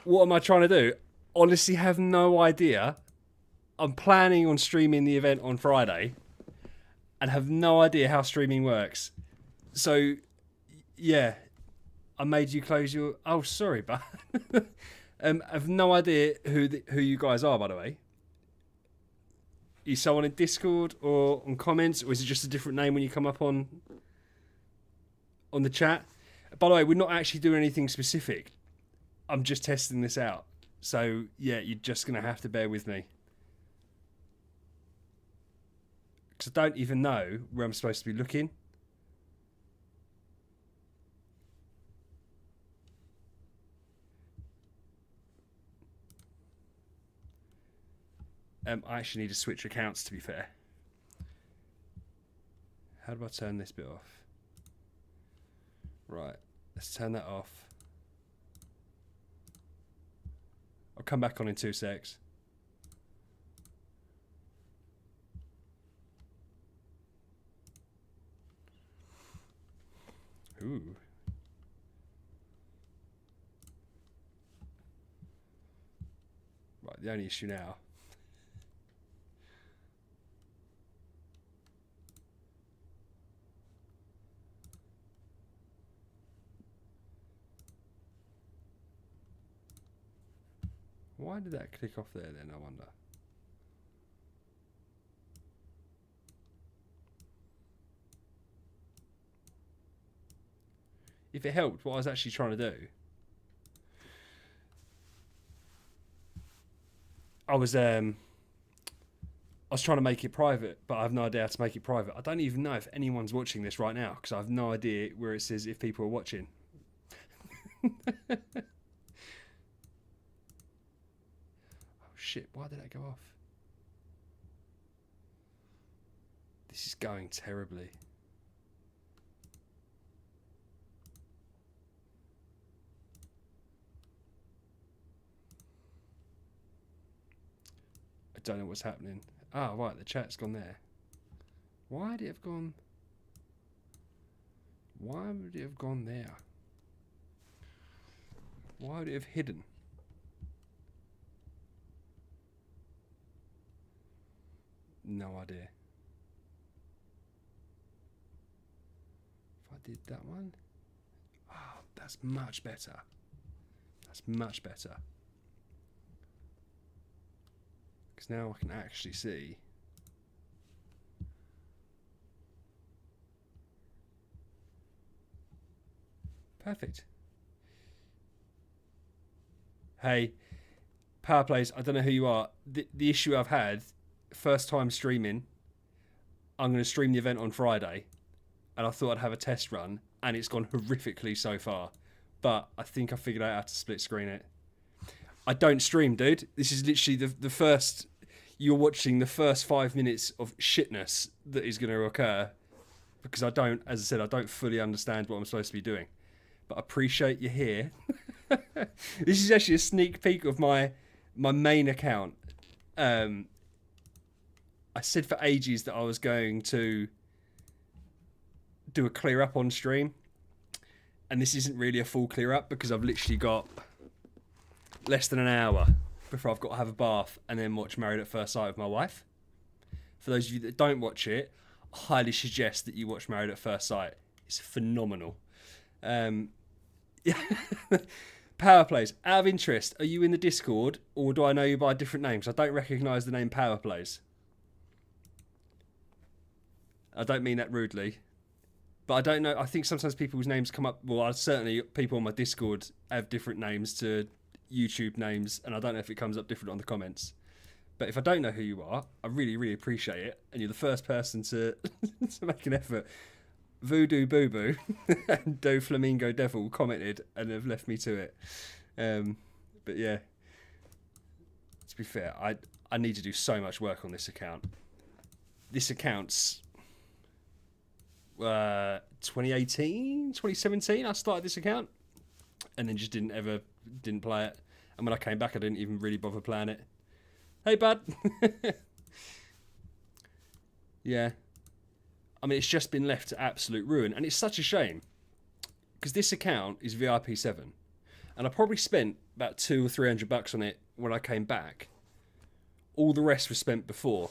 What am I trying to do? Honestly, have no idea. I'm planning on streaming the event on Friday and have no idea how streaming works. So, yeah, I made you close your. Oh, sorry, but I've no idea who you guys are. By the way, is someone in Discord or on comments, or is it just a different name when you come up on the chat? By the way, we're not actually doing anything specific. I'm just testing this out. So yeah, you're just gonna have to bear with me because I don't even know where I'm supposed to be looking. I actually need to switch accounts, to be fair. How do I turn this bit off? Right, let's turn that off. I'll come back on in 2 secs. Ooh. Right, the only issue now. Why did that click off there then, I wonder? If it helped, what I was actually trying to do, I was trying to make it private, but I have no idea how to make it private. I don't even know if anyone's watching this right now because I have no idea where it says if people are watching. Oh shit, why did that go off? This is going terribly. I don't know what's happening. Ah, right, the chat's gone there. Why did it have gone? Why would it have gone there? Why would it have hidden? No idea. If I did that one. Oh, that's much better. That's much better. Because now I can actually see. Perfect. Hey, Power Plays, I don't know who you are. The issue I've had, first time streaming, I'm going to stream the event on Friday, and I thought I'd have a test run, and it's gone horrifically so far. But I think I figured out how to split screen it. I don't stream, dude. This is literally the first... You're watching the first 5 minutes of shitness that is going to occur, because I don't, as I said, I don't fully understand what I'm supposed to be doing. But I appreciate you here. This is actually a sneak peek of my main account. I said for ages that I was going to do a clear up on stream, and this isn't really a full clear up because I've literally got less than an hour before I've got to have a bath and then watch Married at First Sight with my wife. For those of you that don't watch it, I highly suggest that you watch Married at First Sight. It's phenomenal. Yeah. Power Plays. Out of interest, are you in the Discord or do I know you by different names? I don't recognise the name Power Plays. I don't mean that rudely. But I don't know. I think sometimes people's names come up. Well, certainly people on my Discord have different names to YouTube names, and I don't know if it comes up different on the comments. But if I don't know who you are, I really, really appreciate it. And you're the first person to to make an effort. Voodoo Boo Boo and Do Flamingo Devil commented and have left me to it. But yeah, to be fair, I need to do so much work on this account. This account's 2018, 2017. I started this account and then just didn't play it. And when I came back, I didn't even really bother playing it. Hey, bud. Yeah. I mean, it's just been left to absolute ruin. And it's such a shame. Because this account is VIP7. and I probably spent about $200 or $300 on it when I came back. All the rest was spent before,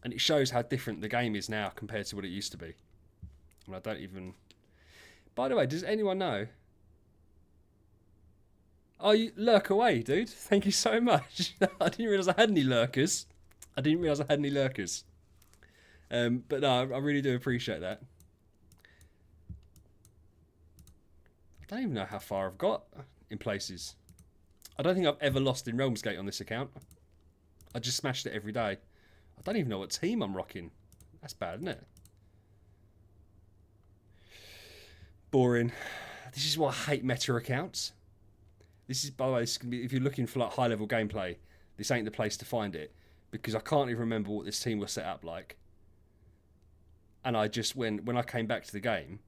and it shows how different the game is now compared to what it used to be. And I don't even. By the way, does anyone know? Oh, you lurk away, dude. Thank you so much. I didn't realise I had any lurkers. But no, I really do appreciate that. I don't even know how far I've got in places. I don't think I've ever lost in Realmsgate on this account. I just smashed it every day. I don't even know what team I'm rocking. That's bad, isn't it? Boring. This is why I hate meta accounts. This is, by the way, this is gonna be, if you're looking for like high level gameplay, this ain't the place to find it, because I can't even remember what this team was set up like. And I just, when I came back to the game,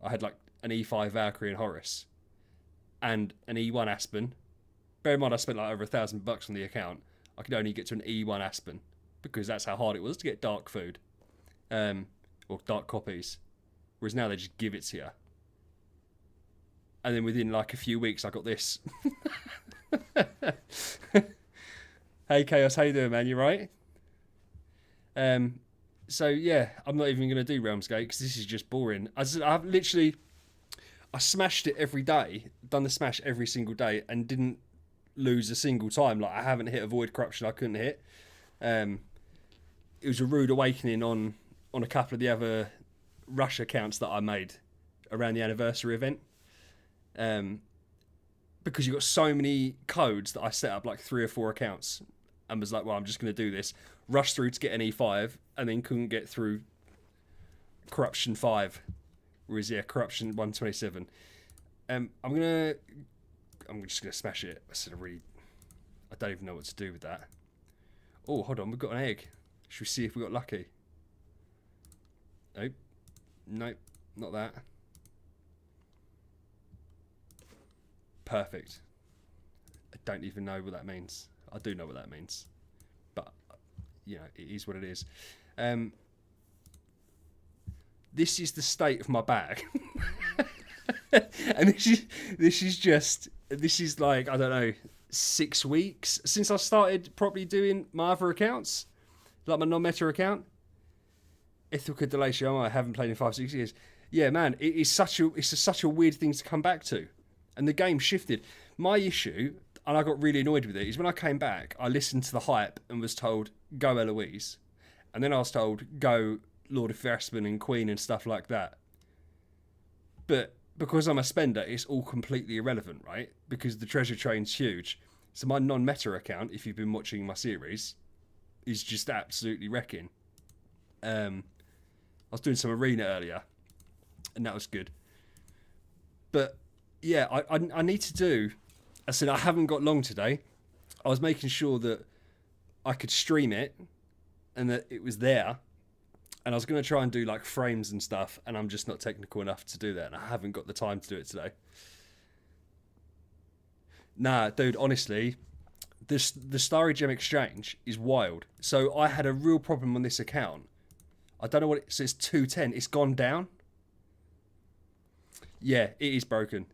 I had like an E5 Valkyrie and Horus and an E1 Aspen. Bear in mind, I spent like over $1,000 on the account. I could only get to an E1 Aspen because that's how hard it was to get dark food, or dark copies. Whereas now they just give it to you. And then within like a few weeks, I got this. Hey Chaos, how you doing, man? You right? So yeah, I'm not even going to do Realmsgate because this is just boring. I've literally, I smashed it every day, done the smash every single day, and didn't lose a single time. Like I haven't hit a void corruption I couldn't hit. It was a rude awakening on a couple of the other rush accounts that I made around the anniversary event. Because you got so many codes that I set up like 3 or 4 accounts and was like, well, I'm just going to do this, rush through to get an E5 and then couldn't get through Corruption 5, whereas yeah, Corruption 127. I'm just gonna smash it. I don't even know what to do with that. Oh, hold on, we've got an egg. Should we see if we got lucky? Nope, not that. Perfect. I don't even know what that means. I do know what that means, but you know, it is what it is. This is the state of my bag, and this is like, I don't know, 6 weeks since I started properly doing my other accounts, like my non-meta account. Ithaca Delatio, I haven't played in 5-6 years. Yeah, man, it's such a weird thing to come back to. And the game shifted. My issue, and I got really annoyed with it, is when I came back, I listened to the hype and was told, go Eloise. And then I was told, go Lord of Vespen and Queen and stuff like that. But because I'm a spender, it's all completely irrelevant, right? Because the treasure train's huge. So my non-meta account, if you've been watching my series, is just absolutely wrecking. I was doing some arena earlier, and that was good. But yeah, I need to do. I said I haven't got long today. I was making sure that I could stream it and that it was there. And I was going to try and do like frames and stuff, and I'm just not technical enough to do that. And I haven't got the time to do it today. Nah, dude, honestly, the Starry Gem Exchange is wild. So I had a real problem on this account. I don't know what it says, 210. It's gone down. Yeah, it is broken.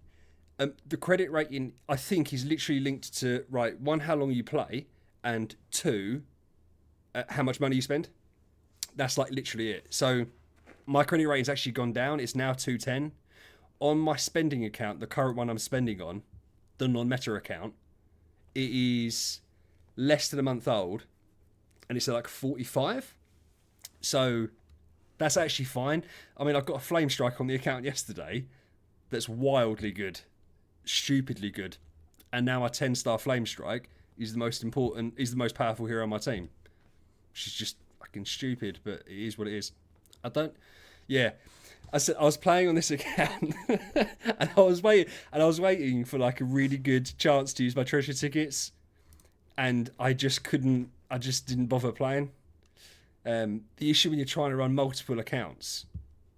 The credit rating, I think, is literally linked to, right, 1, how long you play, and 2, how much money you spend. That's like literally it. So my credit rating's actually gone down. It's now 210. On my spending account, the current one I'm spending on, the non-meta account, it is less than a month old, and it's at like 45. So that's actually fine. I mean, I've got a Flame Strike on the account yesterday that's wildly good. Stupidly good, and now my 10-star Flame Strike is the most powerful hero on my team, which is just fucking stupid, but it is what it is. I said I was playing on this account and I was waiting for like a really good chance to use my treasure tickets, and I just didn't bother playing. The issue when you're trying to run multiple accounts,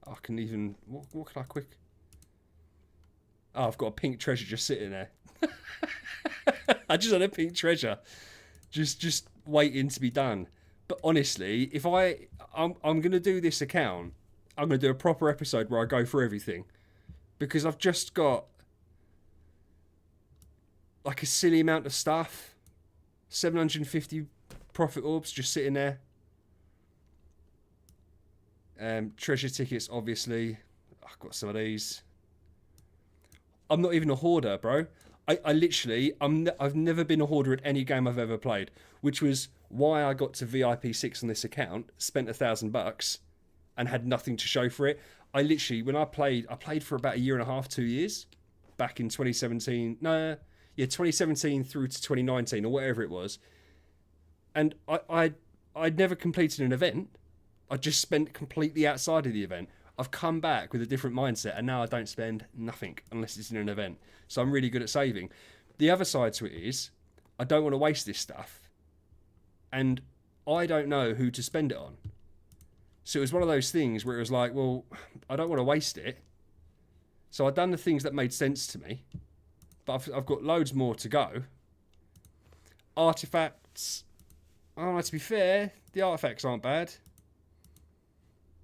what can I quick? Oh, I've got a pink treasure just sitting there. I just had a pink treasure, just waiting to be done. But honestly, if I'm going to do this account, I'm going to do a proper episode where I go through everything, because I've just got like a silly amount of stuff. 750 profit orbs just sitting there. Treasure tickets, obviously. I've got some of these. I'm not even a hoarder, bro. I literally, I've never been a hoarder at any game I've ever played, which was why I got to VIP 6 on this account, spent $1,000 and had nothing to show for it. I literally, when I played for about a year and a half, 2 years, back in 2017. No, yeah, 2017 through to 2019 or whatever it was. And I'd never completed an event. I just spent completely outside of the event. I've come back with a different mindset, and now I don't spend nothing unless it's in an event. So I'm really good at saving. The other side to it is, I don't want to waste this stuff, and I don't know who to spend it on. So it was one of those things where it was like, well, I don't want to waste it. So I've done the things that made sense to me, but I've got loads more to go. Artifacts. Oh, to be fair, the artifacts aren't bad.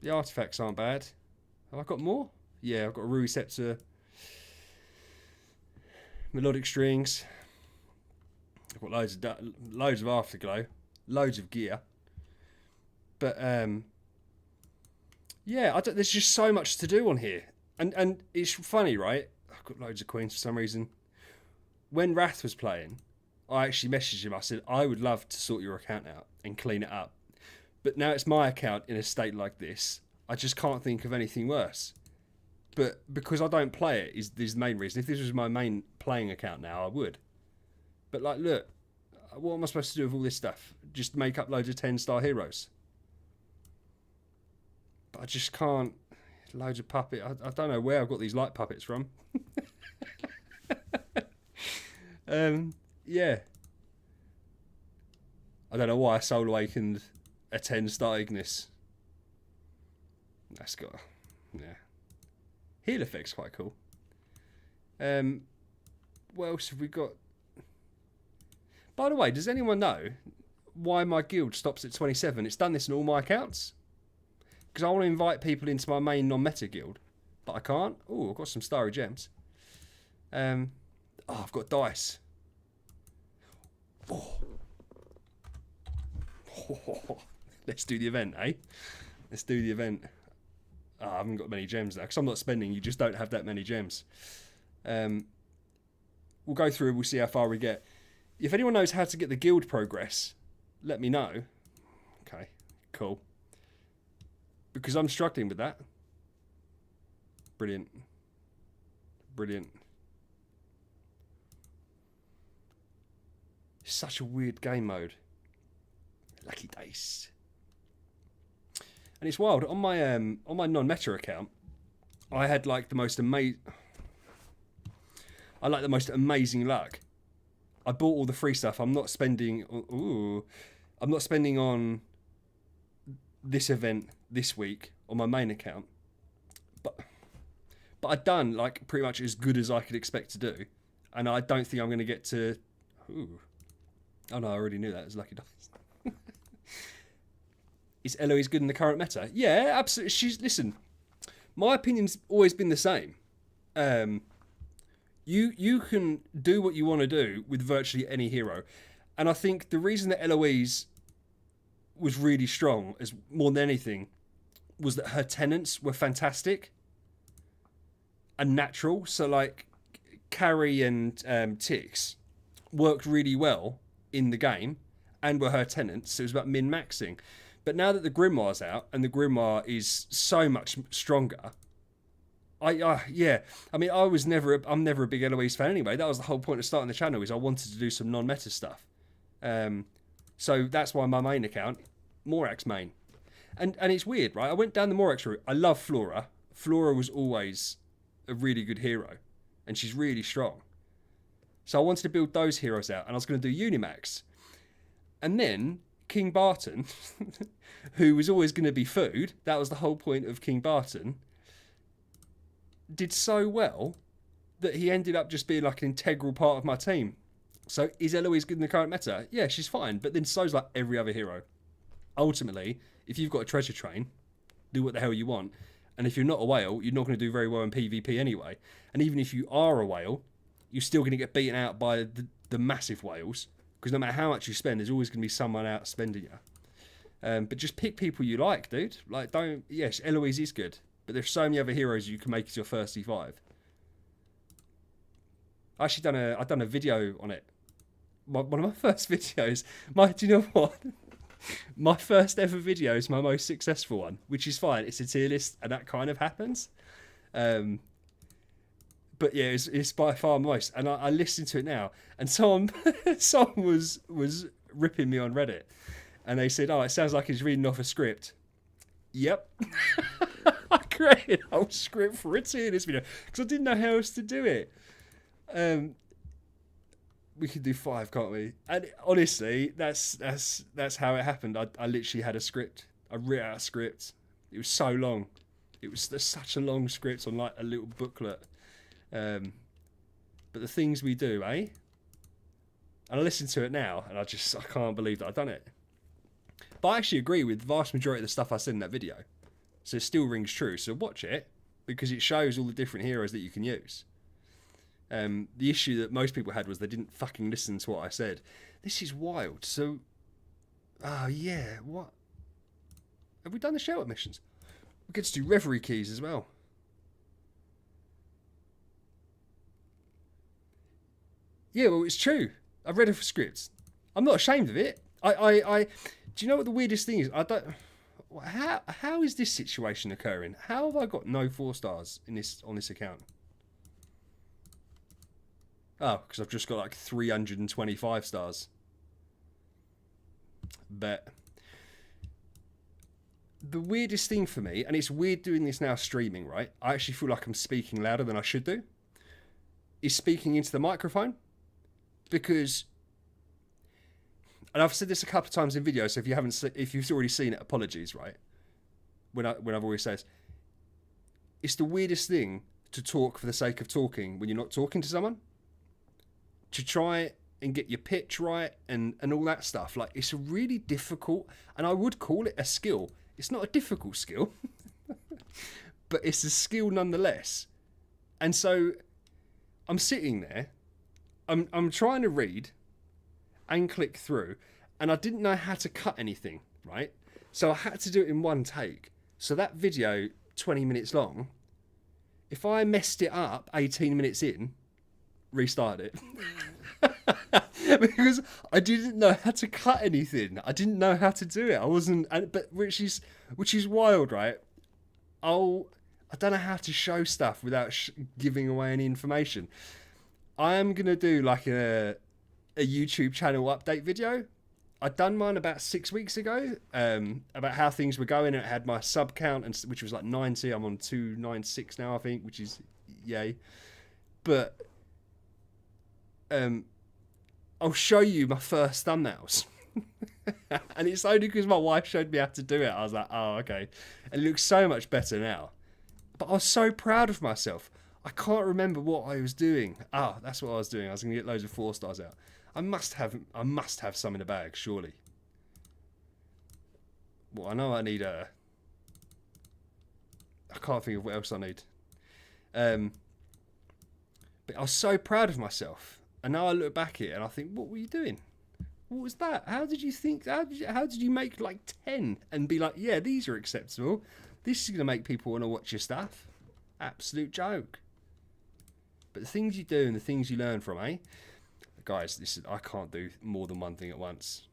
The artifacts aren't bad. Have I got more? Yeah, I've got a Rui Scepter. Melodic strings. I've got loads of afterglow. Loads of gear. But, yeah, there's just so much to do on here. And it's funny, right? I've got loads of coins for some reason. When Wrath was playing, I actually messaged him. I said, I would love to sort your account out and clean it up. But now it's my account in a state like this. I just can't think of anything worse. But because I don't play it is the main reason. If this was my main playing account now, I would. But like, look, what am I supposed to do with all this stuff? Just make up loads of 10-star heroes. But I just can't. Loads of puppet. I don't know where I've got these light puppets from. Yeah. I don't know why I soul awakened a 10-star Ignis. That's got, yeah. Heal effect's quite cool. What else have we got? By the way, does anyone know why my guild stops at 27? It's done this in all my accounts. Because I want to invite people into my main non-meta guild, but I can't. Oh, I've got some starry gems. Oh, I've got dice. Oh. Let's do the event, eh? Let's do the event. Oh, I haven't got many gems now because I'm not spending. You just don't have that many gems. We'll go through. We'll see how far we get. If anyone knows how to get the guild progress, let me know. Okay, cool. Because I'm struggling with that. Brilliant. Brilliant. It's such a weird game mode. Lucky dice. And it's wild. On my non-meta account, I had like the most amazing luck. I bought all the free stuff. I'm not spending on this event this week on my main account. But I've done like pretty much as good as I could expect to do. And I don't think I'm going to get to... Ooh. Oh no, I already knew that. It was lucky dice. Is Eloise good in the current meta? Yeah, absolutely. Listen, my opinion's always been the same. You can do what you want to do with virtually any hero. And I think the reason that Eloise was really strong, as more than anything, was that her tenants were fantastic and natural. So like Carrie and Tix worked really well in the game and were her tenants. So it was about min-maxing. But now that the Grimoire's out and the Grimoire is so much stronger, I'm never a big Eloise fan anyway. That was the whole point of starting the channel, is I wanted to do some non-meta stuff. So that's why my main account, Morax main. And it's weird, right? I went down the Morax route. I love Flora. Flora was always a really good hero, and she's really strong. So I wanted to build those heroes out, and I was going to do Unimax. And then King Barton, who was always going to be food, that was the whole point of King Barton, did so well that he ended up just being like an integral part of my team. So is Eloise good in the current meta? Yeah, she's fine, but then so's like every other hero. Ultimately, if you've got a treasure train, do what the hell you want. And if you're not a whale, you're not going to do very well in PvP anyway. And even if you are a whale, you're still going to get beaten out by the massive whales, because no matter how much you spend, there's always going to be someone out spending you. But just pick people you like, dude. Like, don't... Yes, Eloise is good, but there's so many other heroes you can make as your first E5. I actually done a video on it. One of my first videos. Do you know what? My first ever video is my most successful one, which is fine. It's a tier list, and that kind of happens. But yeah, it's by far most. And I listened to it now, and someone was ripping me on Reddit, and they said, "Oh, it sounds like he's reading off a script." Yep. I created a whole script for a tier list video because I didn't know how else to do it. We could do 5, can't we? And honestly, that's how it happened. I literally had a script. I wrote out a script. It was so long. There's such a long script on like a little booklet. But the things we do, eh? And I listen to it now, and I can't believe that I've done it. But I actually agree with the vast majority of the stuff I said in that video. So it still rings true. So watch it, because it shows all the different heroes that you can use. The issue that most people had was they didn't fucking listen to what I said. This is wild. So, oh yeah, what? Have we done the shelter missions? We get to do reverie keys as well. Yeah, well, it's true. I've read a script. I'm not ashamed of it. Do you know what the weirdest thing is? I don't. How is this situation occurring? How have I got no 4 stars on this account? Oh, because I've just got like 325 stars. Bet. The weirdest thing for me, and it's weird doing this now streaming, right? I actually feel like I'm speaking louder than I should do, is speaking into the microphone. Because, and I've said this a couple of times in videos, so if you've already seen it, apologies, right? When I've always said, it's the weirdest thing to talk for the sake of talking when you're not talking to someone. To try and get your pitch right and all that stuff. Like, it's a really difficult, and I would call it a skill. It's not a difficult skill, but it's a skill nonetheless. And so I'm sitting there, I'm trying to read and click through, and I didn't know how to cut anything, right? So I had to do it in one take. So that video, 20 minutes long, if I messed it up 18 minutes in, restart it. Because I didn't know how to cut anything. I didn't know how to do it. I wasn't, but which is wild, right? I don't know how to show stuff without giving away any information. I am gonna do like a YouTube channel update video. I'd done mine about 6 weeks ago, about how things were going. It had my sub count, which was like 90. I'm on 296 now, I think, which is yay. But I'll show you my first thumbnails. And it's only because my wife showed me how to do it. I was like, oh, okay. And it looks so much better now. But I was so proud of myself. I can't remember what I was doing. Ah, that's what I was doing. I was going to get loads of 4 stars out. I must have some in the bag, surely. Well, I know I need I can't think of what else I need. But I was so proud of myself. And now I look back at it and I think, what were you doing? What was that? How did you think? How did you make like 10 and be like, yeah, these are acceptable. This is going to make people want to watch your stuff. Absolute joke. But the things you do and the things you learn from, eh? Guys, I can't do more than one thing at once.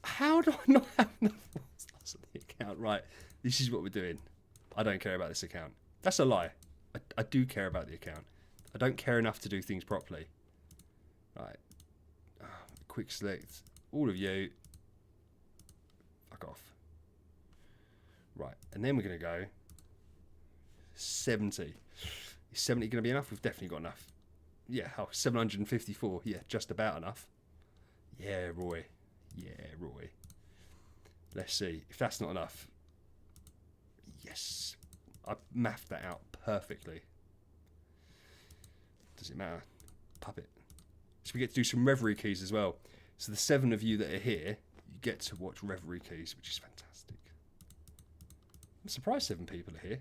How do I not have enough stars on the account? Right, this is what we're doing. I don't care about this account. That's a lie. I do care about the account. I don't care enough to do things properly. Right. Quick select. All of you. Fuck off. Right, and then we're going to go 70. Is 70 going to be enough? We've definitely got enough. Yeah, 754. Yeah, just about enough. Yeah, Roy. Yeah, Roy. Let's see. If that's not enough. Yes. I've mapped that out perfectly. Does it matter? Puppet. So we get to do some reverie keys as well. So the 7 of you that are here, you get to watch reverie keys, which is fantastic. I'm surprised 7 people are here.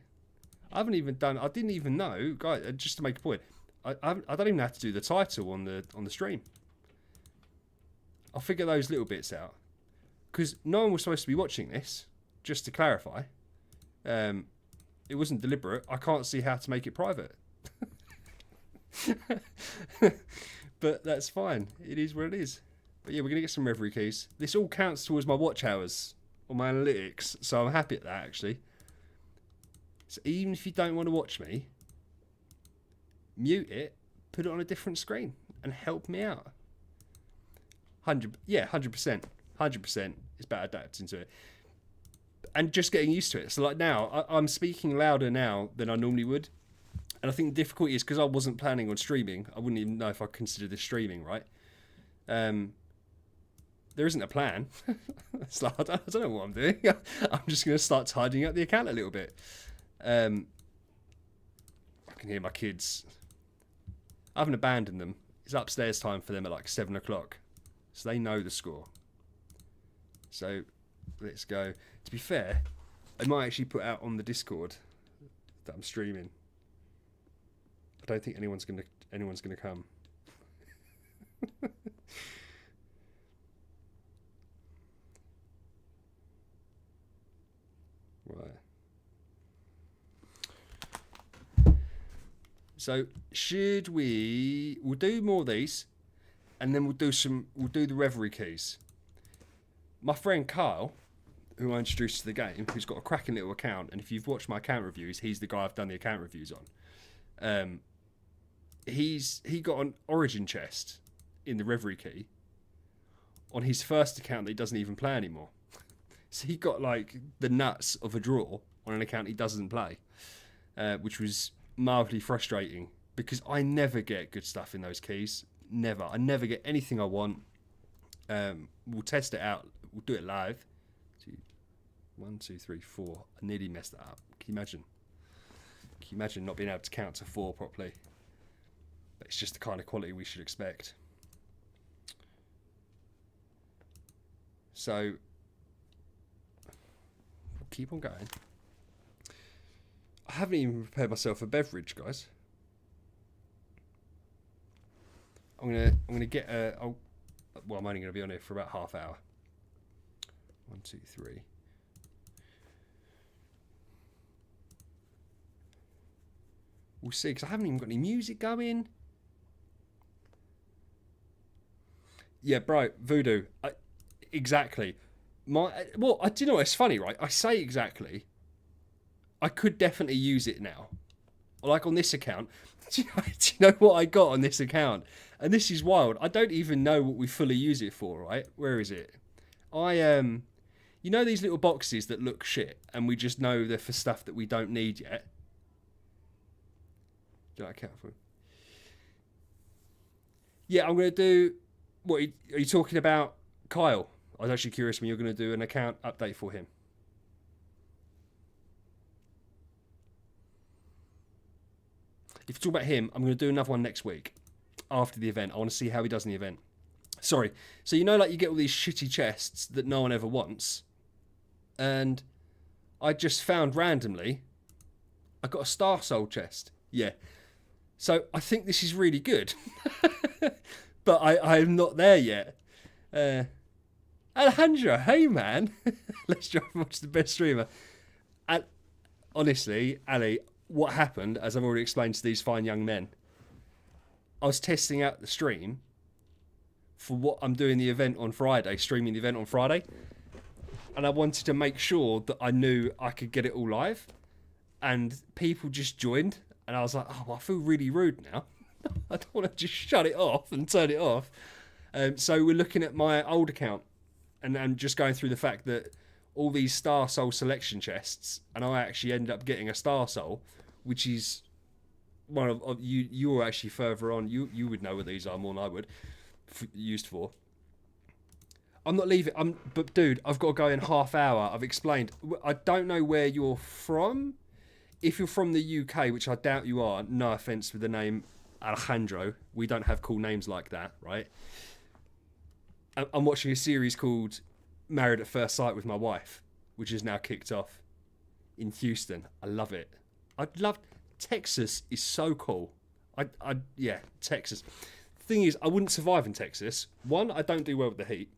I didn't even know, guys, just to make a point, I don't even have to do the title on the stream. I'll figure those little bits out. Because no one was supposed to be watching this, just to clarify. It wasn't deliberate. I can't see how to make it private. But that's fine. It is what it is. But yeah, we're going to get some Reverie keys. This all counts towards my watch hours on my analytics, so I'm happy at that, actually. So even if you don't want to watch me, mute it, put it on a different screen, and help me out. 100%. 100% is better adapting to it. And just getting used to it. So like now, I'm speaking louder now than I normally would. And I think the difficulty is because I wasn't planning on streaming. I wouldn't even know if I considered this streaming, right? There isn't a plan. It's like, I don't know what I'm doing. I'm just going to start tidying up the account a little bit. I can hear my kids. I haven't abandoned them. It's upstairs time for them at like 7 o'clock. So they know the score. So let's go. To be fair, I might actually put out on the Discord that I'm streaming. I don't think anyone's gonna come. Right. So should we? We'll do more of these, and then we'll do the Reverie keys. My friend Kyle, who I introduced to the game, who's got a cracking little account, and if you've watched my account reviews, he's the guy I've done the account reviews on. He got an Origin chest in the Reverie key on his first account that he doesn't even play anymore. So he got like the nuts of a draw on an account he doesn't play, which was mildly frustrating because I never get good stuff in those keys. Never. I never get anything I want. We'll test it out. We'll do it live. 1, 2, 3, 4. I nearly messed that up. Can you imagine? Can you imagine not being able to count to 4 properly? But it's just the kind of quality we should expect. So, we'll keep on going. I haven't even prepared myself a beverage, guys. I'm gonna get a. Well, I'm only gonna be on here for about half hour. 1, 2, 3. We'll see, because I haven't even got any music going. Yeah, bro, Voodoo. Exactly. Do you know, it's funny, right? I say exactly. I could definitely use it now. Like on this account. Do you know what I got on this account? And this is wild. I don't even know what we fully use it for, right? Where is it? You know these little boxes that look shit, and we just know they're for stuff that we don't need yet? Do I count for? Yeah, I'm going to do... What, are you talking about Kyle? I was actually curious when you're going to do an account update for him. If you talk about him, I'm going to do another one next week after the event. I want to see how he does in the event. Sorry. So you know, like you get all these shitty chests that no one ever wants, and I just found randomly I got a Star Soul chest. Yeah. So I think this is really good, but I'm not there yet. Alejandro, hey man, let's try and watch the best streamer. And honestly, Ali, what happened, as I've already explained to these fine young men, I was testing out the stream for what I'm doing the event on Friday, streaming the event on Friday, and I wanted to make sure that I knew I could get it all live, and people just joined, and I was like, oh, I feel really rude now. I don't want to just shut it off and turn it off. So we're looking at my old account, and I'm just going through the fact that all these Star Soul selection chests, and I actually ended up getting a Star Soul, which is one of you. You were actually further on. You would know what these are more than I would. Used for. I'm not leaving. But dude, I've got to go in half hour. I've explained. I don't know where you're from. If you're from the UK, which I doubt you are, no offense with the name Alejandro, we don't have cool names like that, right? I'm watching a series called Married at First Sight with my wife, which is now kicked off in Houston. I love it. Texas is so cool. Yeah, Texas. Thing is, I wouldn't survive in Texas. One, I don't do well with the heat.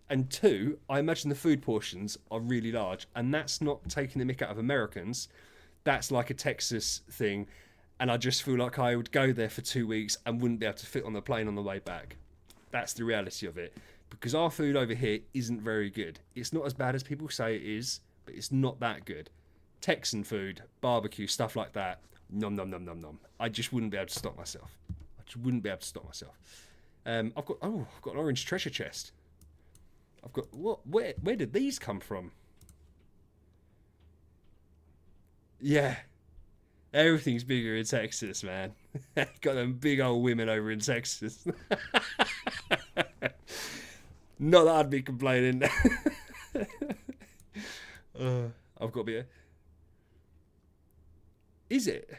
And two, I imagine the food portions are really large. And that's not taking the mick out of Americans. That's like a Texas thing. And I just feel like I would go there for 2 weeks and wouldn't be able to fit on the plane on the way back. That's the reality of it. Because our food over here isn't very good. It's not as bad as people say it is, but it's not that good. Texan food, barbecue, stuff like that. Nom nom nom nom nom. I just wouldn't be able to stop myself. I've got an orange treasure chest. I've got what? Where did these come from? Yeah, everything's bigger in Texas, man. Got them big old women over in Texas. Not that I'd be complaining. I've got beer. Is it?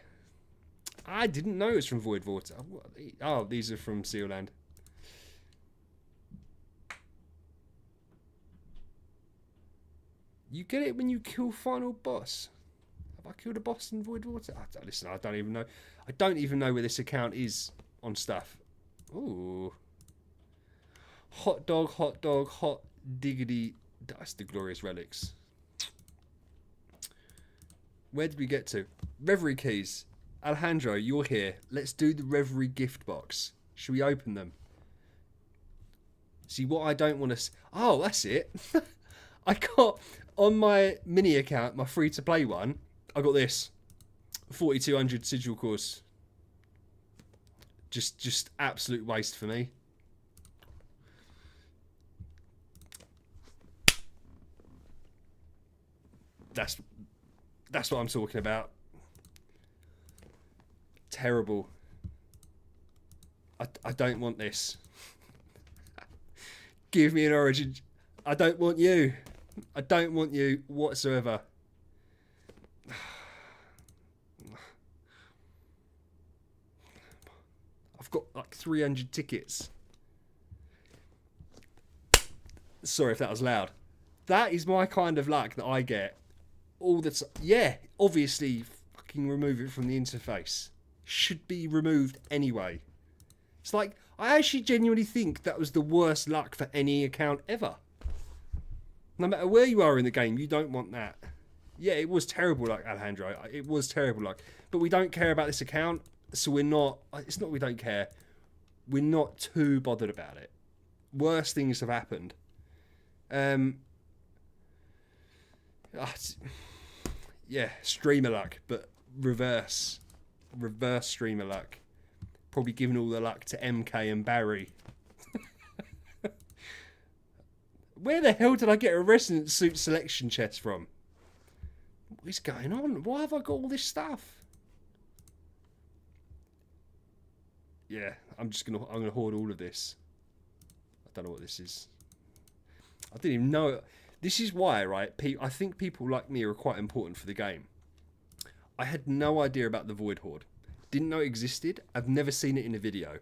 I didn't know it's from Void Water. Oh, these are from Sealand. You get it when you kill final boss. Have I killed a boss in Void Water? Listen, I don't even know. I don't even know where this account is on stuff. Ooh. Hot dog, hot diggity. That's the glorious relics. Where did we get to? Reverie keys. Alejandro, you're here. Let's do the Reverie gift box. Should we open them? See, what I don't want to... Oh, that's it. I got... On my mini account, my free-to-play one, I got this. 4200 sigil course. Just absolute waste for me. That's what I'm talking about. Terrible. I don't want this. Give me an origin. I don't want you. I don't want you whatsoever. I've got like 300 tickets. Sorry if that was loud. That is my kind of luck that I get all the time. Yeah, obviously, fucking remove it from the interface. Should be removed anyway. It's like, I actually genuinely think that was the worst luck for any account ever. No matter where you are in the game, you don't want that. Yeah, it was terrible luck, Alejandro. It was terrible luck. But we don't care about this account, so we're not... It's not we don't care. We're not too bothered about it. Worse things have happened. Yeah, streamer luck, but reverse streamer luck. Probably giving all the luck to MK and Barry. Where the hell did I get a resident suit selection chest from? What is going on? Why have I got all this stuff? Yeah, I'm gonna hoard all of this. I don't know what this is. I didn't even know. This is why, right? I think people like me are quite important for the game. I had no idea about the Void Horde. Didn't know it existed. I've never seen it in a video.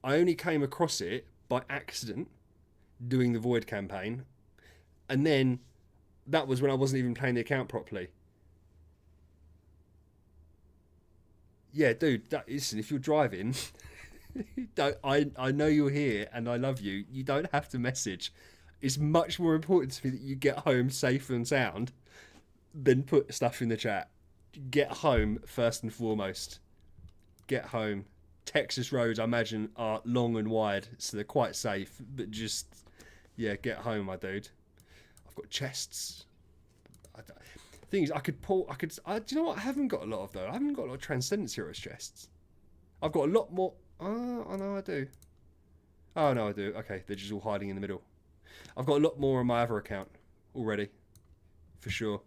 I only came across it by accident doing the Void campaign. And then that was when I wasn't even playing the account properly. Yeah, dude, listen, if you're driving, I know you're here and I love you. You don't have to message. It's much more important to me that you get home safe and sound than put stuff in the chat. Get home first and foremost. Get home. Texas roads, I imagine, are long and wide, so they're quite safe. But just, yeah, get home, my dude. I've got chests. Things I could pull. Do you know what? I haven't got a lot of though. I haven't got a lot of Transcendence Heroes chests. I've got a lot more. Oh, I know I do. Oh no, I do. Okay, they're just all hiding in the middle. I've got a lot more on my other account already, for sure.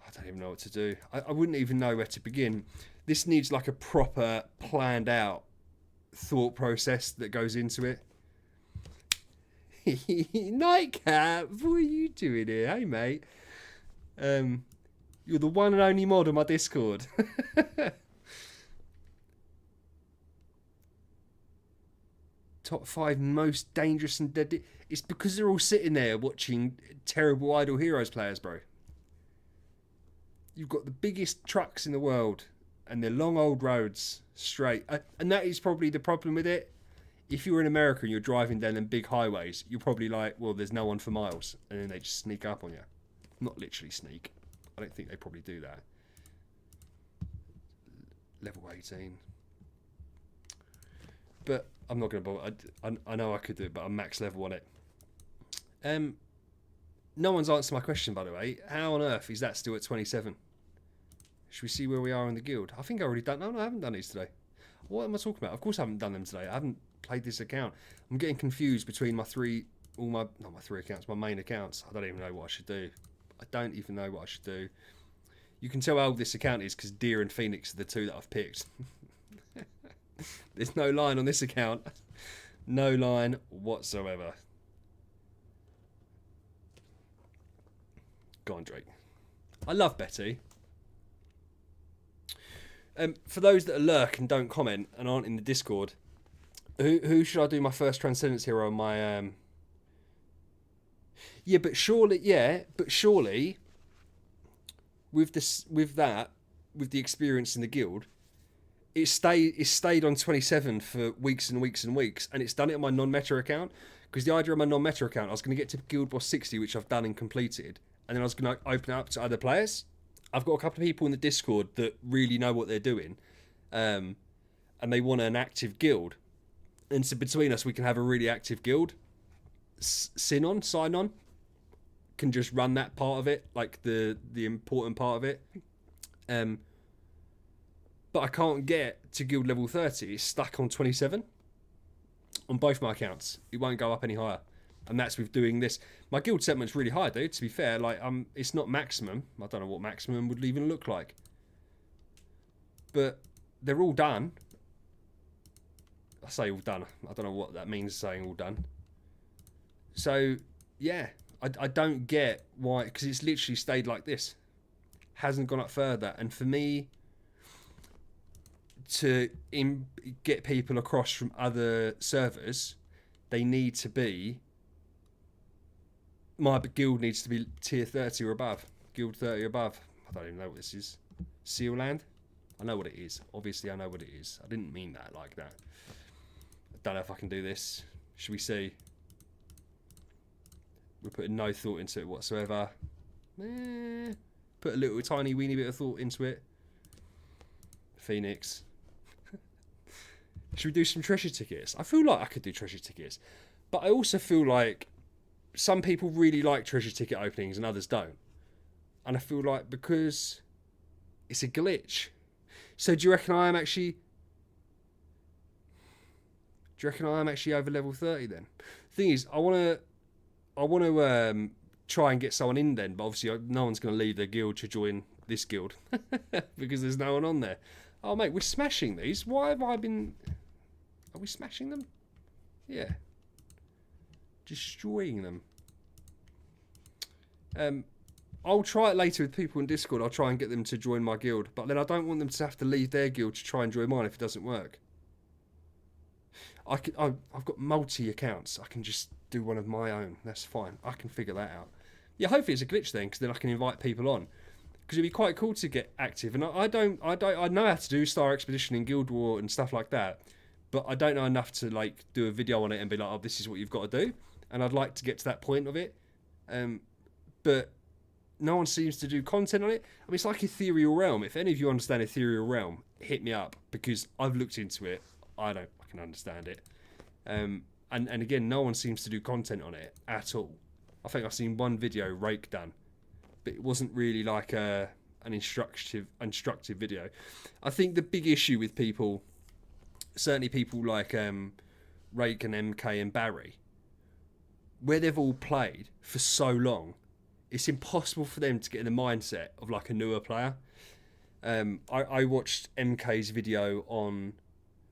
I don't even know what to do. I wouldn't even know where to begin. This needs like a proper planned out thought process that goes into it. Nightcap, what are you doing here? Hey mate. You're the one and only mod on my Discord. Top 5 most dangerous and deadly. It's because they're all sitting there watching terrible Idle Heroes players, bro. You've got the biggest trucks in the world and they're long old roads straight, and that is probably the problem with it. If you're in America and you're driving down them big highways, you're probably like, well, there's no one for miles, and then they just sneak up on you. Not literally sneak. I don't think they probably do that. Level 18. But I'm not going to bother. I know I could do it, but I'm max level on it. No one's answered my question, by the way. How on earth is that still at 27? Should we see where we are in the guild? I think I already done. No, I haven't done these today. What am I talking about? Of course I haven't done them today. I haven't played this account. I'm getting confused between not my three accounts, my main accounts. I don't even know what I should do. I don't even know what I should do. You can tell how old this account is because Deer and Phoenix are the two that I've picked. There's no line on this account. No line whatsoever. Go on, Drake. I love Betty. For those that lurk and don't comment and aren't in the Discord, who should I do my first Transcendence hero on my... Yeah, but surely with the experience in the guild, it stayed on 27 for weeks and weeks and weeks, and it's done it on my non-meta account, because the idea of my non-meta account, I was going to get to Guild Boss 60, which I've done and completed, and then I was going to open it up to other players. I've got a couple of people in the Discord that really know what they're doing, and they want an active guild, and so between us we can have a really active guild. Sign on can just run that part of it, like the important part of it. But I can't get to guild level 30. It's stuck on 27 on both my accounts. It won't go up any higher, and that's with doing this. My guild settlement's really high, dude. To be fair, like it's not maximum. I don't know what maximum would even look like, but they're all done. I say all done. I don't know what that means, saying all done. So yeah, I don't get why, because it's literally stayed like this, hasn't gone up further. And for me to get people across from other servers, they need to be, my guild needs to be tier 30 or above, guild 30 or above. I don't even know what this is. Seal Land? I know what it is. Obviously I know what it is. I didn't mean that like that. I don't know if I can do this. Should we see? We're putting no thought into it whatsoever. Put a little tiny weeny bit of thought into it. Phoenix. Should we do some treasure tickets? I feel like I could do treasure tickets, but I also feel like some people really like treasure ticket openings and others don't. And I feel like because it's a glitch. So do you reckon I am actually over level 30 then? Thing is, I want to try and get someone in then, but obviously no one's going to leave their guild to join this guild because there's no one on there. Oh mate, we're smashing these. Why have I been... Are we smashing them? Yeah. Destroying them. I'll try it later with people in Discord. I'll try and get them to join my guild, but then I don't want them to have to leave their guild to try and join mine if it doesn't work. I've got multi accounts. I can just do one of my own. That's fine. I can figure that out. Yeah, hopefully it's a glitch then, because then I can invite people on. Because it'd be quite cool to get active. And I know how to do Star Expedition and Guild War and stuff like that, but I don't know enough to like do a video on it and be like, oh, this is what you've got to do. And I'd like to get to that point of it. But no one seems to do content on it. I mean, it's like Ethereal Realm. If any of you understand Ethereal Realm, hit me up, because I've looked into it. I can understand it. And again, no one seems to do content on it at all. I think I've seen one video Rake done, but it wasn't really like an instructive video. I think the big issue with people, certainly people like Rake and MK and Barry, where they've all played for so long, it's impossible for them to get in the mindset of like a newer player. I watched MK's video on,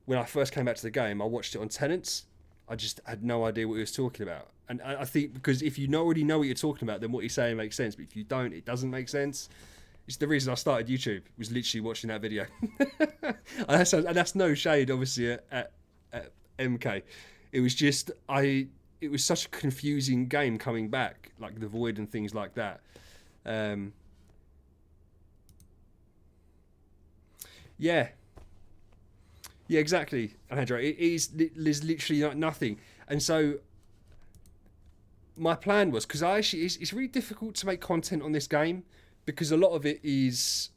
when I first came back to the game, I watched it on Tenants. I just had no idea what he was talking about. And I think because if you already know what you're talking about, then what he's saying makes sense. But if you don't, it doesn't make sense. It's the reason I started YouTube, was literally watching that video. and that's no shade, obviously, at MK. It was just, it was such a confusing game coming back, like the Void and things like that. Yeah. Yeah, exactly, Alejandro. There's literally like nothing. And so my plan was, because it's really difficult to make content on this game because a lot of it is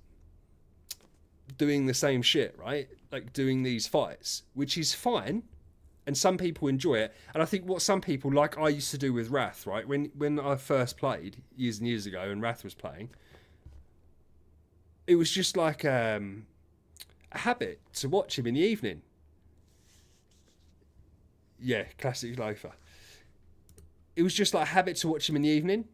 doing the same shit, right? Like doing these fights, which is fine, and some people enjoy it. And I think what some people, like I used to do with Wrath, right? When I first played years and years ago, and Wrath was playing, it was just like a habit to watch him in the evening. Yeah, classic loafer. It was just like a habit to watch him in the evening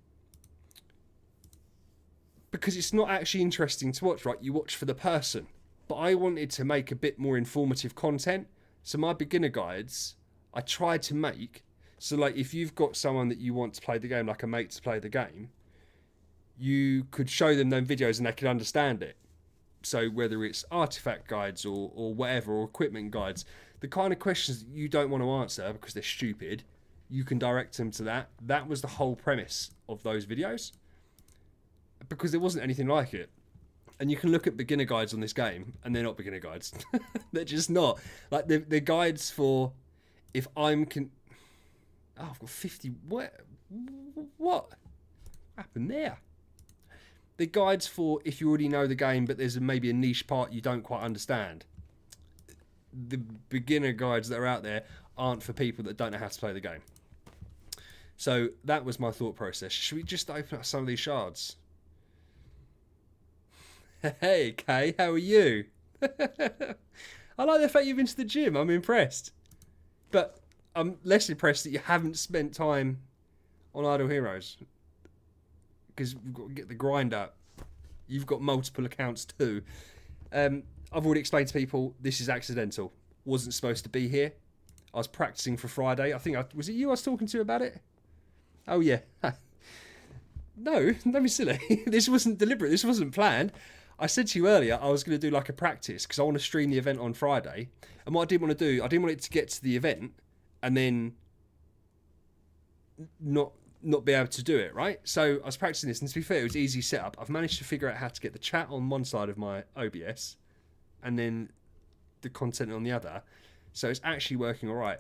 because it's not actually interesting to watch, right? You watch for the person. But I wanted to make a bit more informative content. So my beginner guides, I tried to make. So like if you've got someone that you want to play the game, like a mate to play the game, you could show them those videos and they could understand it. So whether it's artifact guides or whatever, or equipment guides, the kind of questions that you don't want to answer because they're stupid, you can direct them to that. That was the whole premise of those videos. Because there wasn't anything like it. And you can look at beginner guides on this game, and they're not beginner guides. They're just not. Like, they're guides for if I'm... Oh, I've got 50... What happened there? They're guides for if you already know the game, but there's maybe a niche part you don't quite understand. The beginner guides that are out there aren't for people that don't know how to play the game. So that was my thought process. Should we just open up some of these shards? Hey, Kay, how are you? I like the fact you've been to the gym. I'm impressed. But I'm less impressed that you haven't spent time on Idle Heroes. Because we've got to get the grind up. You've got multiple accounts too. I've already explained to people this is accidental. Wasn't supposed to be here. I was practicing for Friday. Was it you I was talking to about it? Oh yeah. No, don't be silly. This wasn't deliberate. This wasn't planned. I said to you earlier I was going to do like a practice because I want to stream the event on Friday. And what I didn't want to do, I didn't want it to get to the event and then not be able to do it, right? So I was practicing this, and to be fair, it was easy setup. I've managed to figure out how to get the chat on one side of my OBS and then the content on the other. So it's actually working all right.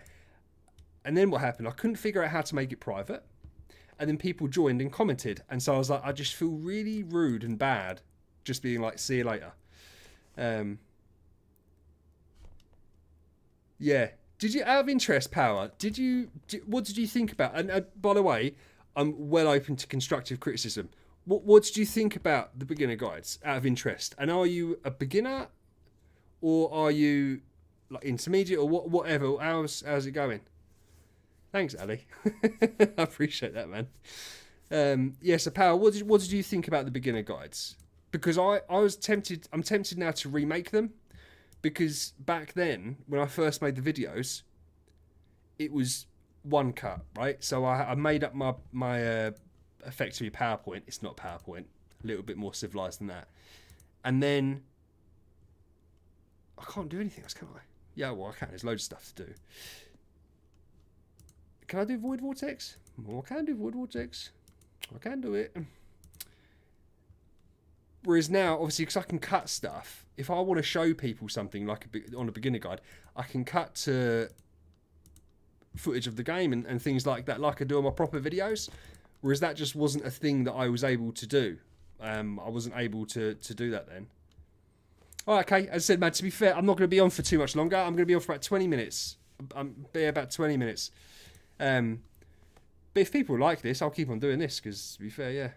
And then what happened? I couldn't figure out how to make it private. And then people joined and commented. And so I was like, I just feel really rude and bad just being like, see you later. Yeah. Did you, out of interest, Power, what did you think about, and by the way, I'm well open to constructive criticism. What did you think about the beginner guides, out of interest? And are you a beginner, or are you like intermediate, or whatever? How's it going? Thanks, Ali. I appreciate that, man. Yeah, so Power, what did you think about the beginner guides? Because I'm tempted now to remake them. Because back then, when I first made the videos, it was one cut, right? So I made up my effectively PowerPoint. It's not PowerPoint. A little bit more civilized than that. And then I can't do anything else, can I? Yeah, well, I can. There's loads of stuff to do. Can I do Void Vortex? Well, I can do Void Vortex. I can do it. Whereas now, obviously, because I can cut stuff, if I want to show people something like on a beginner guide, I can cut to footage of the game and things like that, like I do on my proper videos. Whereas that just wasn't a thing that I was able to do. I wasn't able to do that then. All right, okay. As I said, man, to be fair, I'm not going to be on for too much longer. I'm going to be on for about 20 minutes. Be about 20 minutes. But if people like this, I'll keep on doing this because, to be fair, yeah.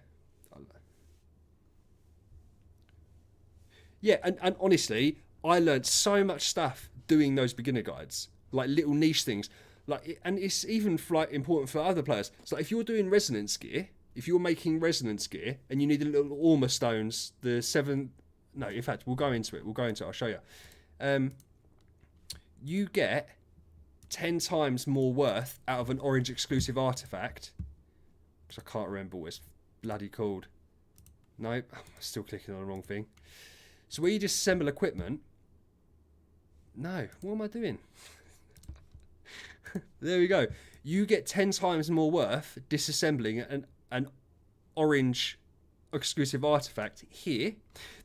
Yeah, and honestly, I learned so much stuff doing those beginner guides, like little niche things. Like, and it's even like important for other players. So if you're doing resonance gear, if you're making resonance gear, and you need the little Orma stones, the 7... No, in fact, we'll go into it. I'll show you. You get 10 times more worth out of an orange exclusive artifact. Because I can't remember what it's bloody called. Nope, I'm still clicking on the wrong thing. So where you disassemble equipment... No, what am I doing? There we go. You get 10 times more worth disassembling an orange exclusive artifact here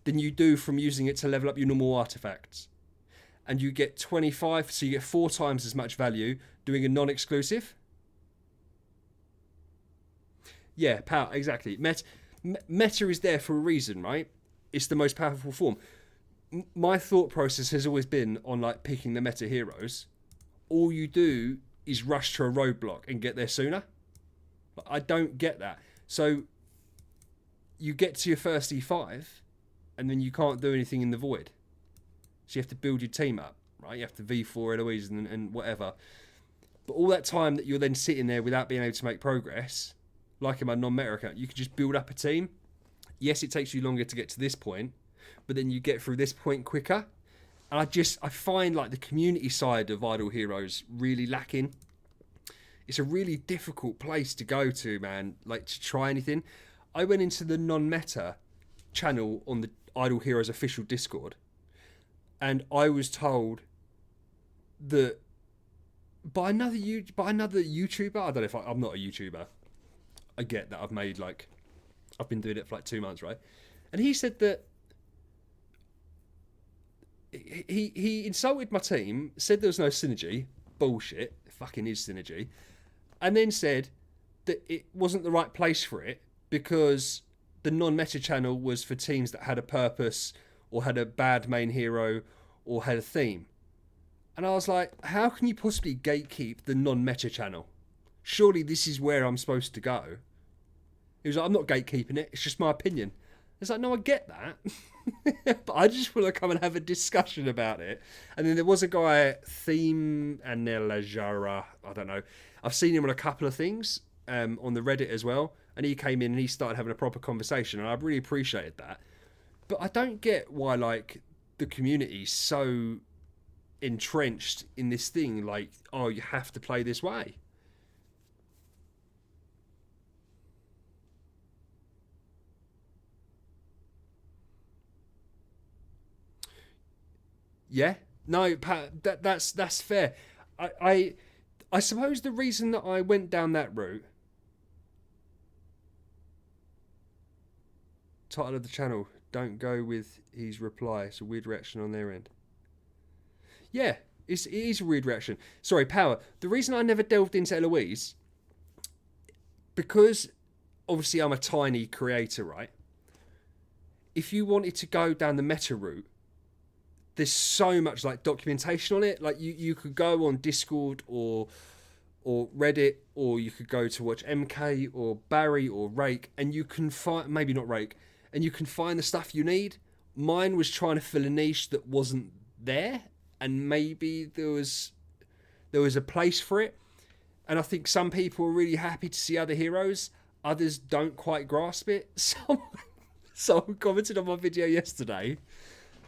than you do from using it to level up your normal artifacts. And you get 25, so you get 4 times as much value doing a non-exclusive. Yeah, power, exactly. Meta is there for a reason, right? It's the most powerful form. My thought process has always been on like picking the meta heroes. All you do is rush to a roadblock and get there sooner. I don't get that. So you get to your first E5 and then you can't do anything in the void. So you have to build your team up, right? You have to V4 Eloise and whatever. But all that time that you're then sitting there without being able to make progress, like in my non-meta account, you can just build up a team. Yes, it takes you longer to get to this point, but then you get through this point quicker. And I find like the community side of Idle Heroes really lacking. It's a really difficult place to go to, man, like to try anything. I went into the non-meta channel on the Idle Heroes official Discord, and I was told that by another YouTuber, I don't know if I'm not a YouTuber. I get that I've been doing it for like 2 months, right? And he said that he insulted my team, said there was no synergy. Bullshit. It fucking is synergy. And then said that it wasn't the right place for it because the non-meta channel was for teams that had a purpose or had a bad main hero or had a theme. And I was like, how can you possibly gatekeep the non-meta channel? Surely this is where I'm supposed to go. He was like, I'm not gatekeeping it. It's just my opinion. It's like, no, I get that. But I just want to come and have a discussion about it. And then there was a guy, Theme Anelajara, I don't know. I've seen him on a couple of things on the Reddit as well. And he came in and he started having a proper conversation. And I really appreciated that. But I don't get why, like, the community's so entrenched in this thing. Like, oh, you have to play this way. Yeah, no, that's fair. I suppose the reason that I went down that route. Title of the channel: don't go with his reply. It's a weird reaction on their end. Yeah, it is a weird reaction. Sorry, Power. The reason I never delved into Eloise, because obviously I'm a tiny creator, right? If you wanted to go down the meta route, there's so much like documentation on it. Like you could go on Discord or Reddit, or you could go to watch MK or Barry or Rake, and you can find, maybe not Rake, and you can find the stuff you need. Mine was trying to fill a niche that wasn't there, and maybe there was a place for it. And I think some people are really happy to see other heroes. Others don't quite grasp it. Someone commented on my video yesterday.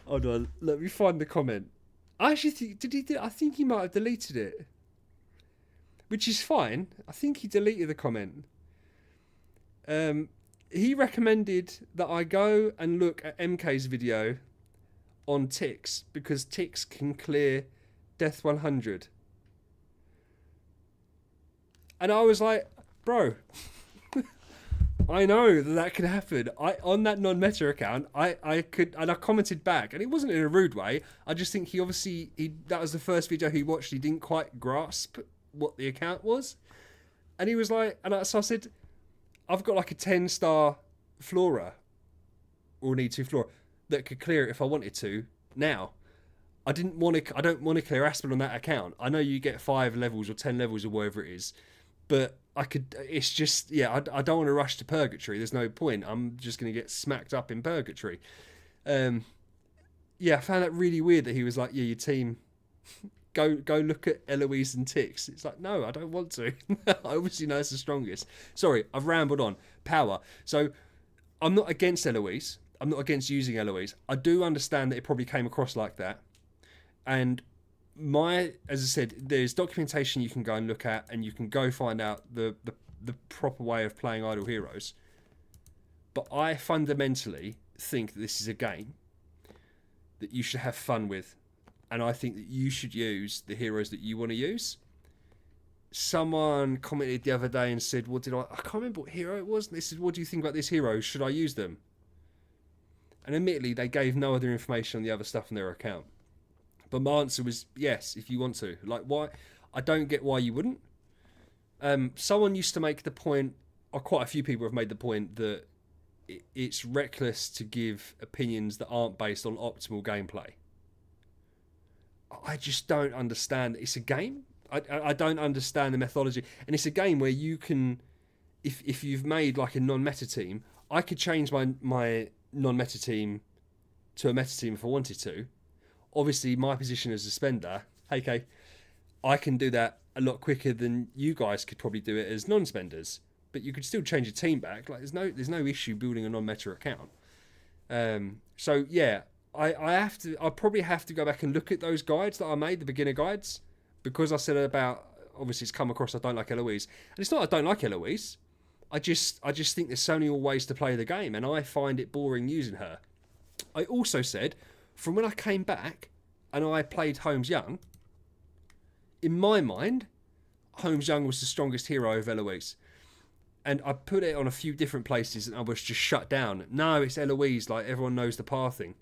Hold on, let me find the comment. I actually think, I think he might have deleted it. Which is fine. I think he deleted the comment. He recommended that I go and look at MK's video on ticks, because ticks can clear Death 100. And I was like, bro, I know that can happen. On that non-meta account, I could, and I commented back, and it wasn't in a rude way. I just think that was the first video he watched. He didn't quite grasp what the account was, and he was like, so I said, I've got like a 10-star Flora, or need 2 Flora, that could clear it if I wanted to. Now, I don't want to clear Aspen on that account. I know you get 5 levels or 10 levels or whatever it is, but I could. It's just, yeah, I don't want to rush to Purgatory. There's no point. I'm just going to get smacked up in Purgatory. Yeah, I found that really weird that he was like, yeah, your team, go look at Eloise and Ticks. It's like, no, I don't want to. I obviously know it's the strongest. Sorry, I've rambled on. Power. So I'm not against Eloise. I'm not against using Eloise. I do understand that it probably came across like that. And as I said, there's documentation you can go and look at, and you can go find out the proper way of playing Idle Heroes. But I fundamentally think that this is a game that you should have fun with. And I think that you should use the heroes that you want to use. someone commented the other day and said, "What did I can't remember what hero it was." They said, "What do you think about this hero? Should I use them?" And admittedly, they gave no other information on the other stuff on their account. But my answer was yes, if you want to. Like, why? I don't get why you wouldn't. Someone used to make the point, or quite a few people have made the point, that it's reckless to give opinions that aren't based on optimal gameplay. I just don't understand. It's a game. I don't understand the methodology. And it's a game where you can, if you've made like a non-meta team, I could change my non-meta team to a meta team if I wanted to. Obviously, my position as a spender, hey Kay, I can do that a lot quicker than you guys could probably do it as non-spenders. But you could still change your team back. Like there's no issue building a non-meta account. So yeah, I probably have to go back and look at those guides that I made, the beginner guides, because I said about, obviously it's come across I don't like Eloise, and it's not I don't like Eloise. I just think there's so many ways to play the game, and I find it boring using her. I also said, from when I came back and I played Holmes Young, in my mind, Holmes Young was the strongest hero of Eloise. And I put it on a few different places and I was just shut down. No, it's Eloise, like everyone knows the pathing.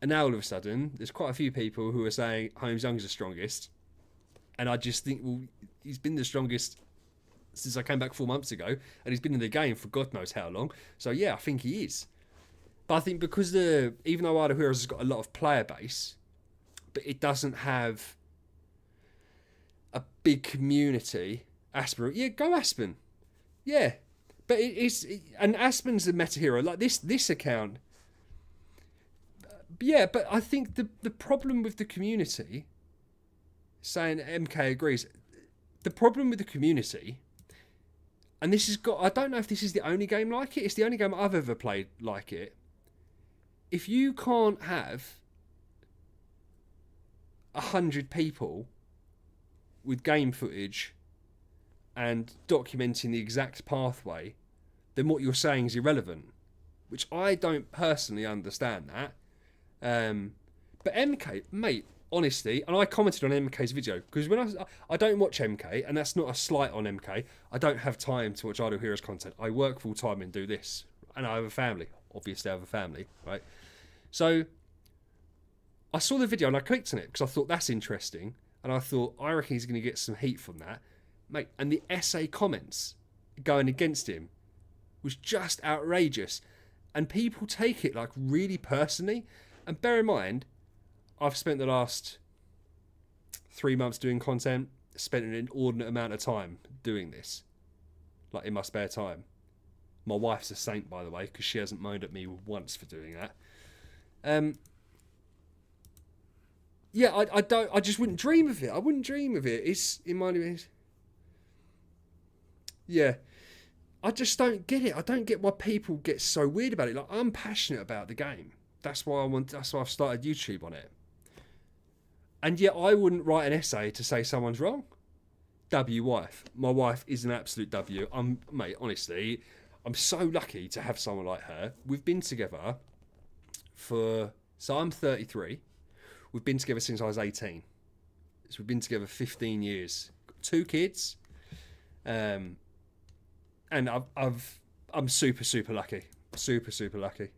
And now all of a sudden, there's quite a few people who are saying Holmes Young's the strongest. And I just think, well, he's been the strongest since I came back 4 months ago, and he's been in the game for God knows how long. So yeah, I think he is. But I think because even though Idle Heroes has got a lot of player base, but it doesn't have a big community. Aspen, yeah, go Aspen. Yeah, but and Aspen's a meta hero. Like this account. Yeah, but I think the problem with the community, saying MK agrees, the problem with the community, and this has got, I don't know if this is the only game like it, it's the only game I've ever played like it. If you can't have 100 people with game footage and documenting the exact pathway, then what you're saying is irrelevant, which I don't personally understand that. But MK, mate, honestly, and I commented on MK's video, because when I don't watch MK, and that's not a slight on MK, I don't have time to watch Idle Heroes content. I work full time and do this, and I have a family. Obviously I have a family, right? So I saw the video and I clicked on it because I thought that's interesting, and I thought I reckon he's going to get some heat from that, mate. And the essay comments going against him was just outrageous, and people take it like really personally. And bear in mind, I've spent the last 3 months doing content, spent an inordinate amount of time doing this, like in my spare time. My wife's a saint, by the way, because she hasn't moaned at me once for doing that. Yeah, I just wouldn't dream of it. I wouldn't dream of it. It's in my opinion. Yeah, I just don't get it. I don't get why people get so weird about it. Like, I'm passionate about the game. That's why that's why I've started YouTube on it. And yet I wouldn't write an essay to say someone's wrong. W wife. My wife is an absolute W. Mate, honestly, I'm so lucky to have someone like her. We've been together so I'm 33. We've been together since I was 18. So we've been together 15 years. Got 2 kids. And I'm super, super lucky. Super, super lucky.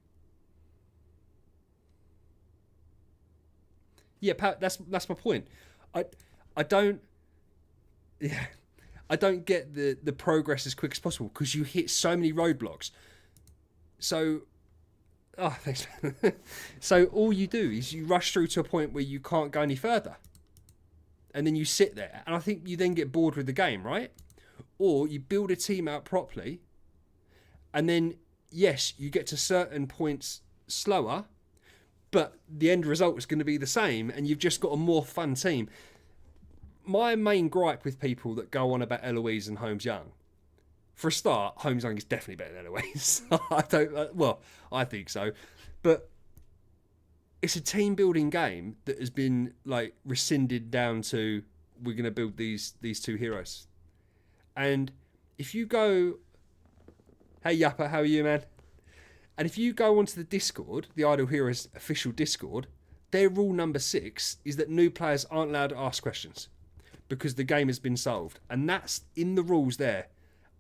Yeah, Pat, that's my point. I don't get the progress as quick as possible because you hit so many roadblocks. So, thanks. So all you do is you rush through to a point where you can't go any further, and then you sit there. And I think you then get bored with the game, right? Or you build a team out properly, and then yes, you get to certain points slower, but the end result is going to be the same, and you've just got a more fun team. My main gripe with people that go on about Eloise and Holmes Young, for a start, Holmes Young is definitely better than Eloise. I think so. But it's a team building game that has been like rescinded down to we're going to build these 2 heroes. And if you go, hey Yappa, how are you, man? And if you go onto the Discord, the Idle Heroes official Discord, their rule number 6 is that new players aren't allowed to ask questions. because the game has been solved. And that's in the rules there.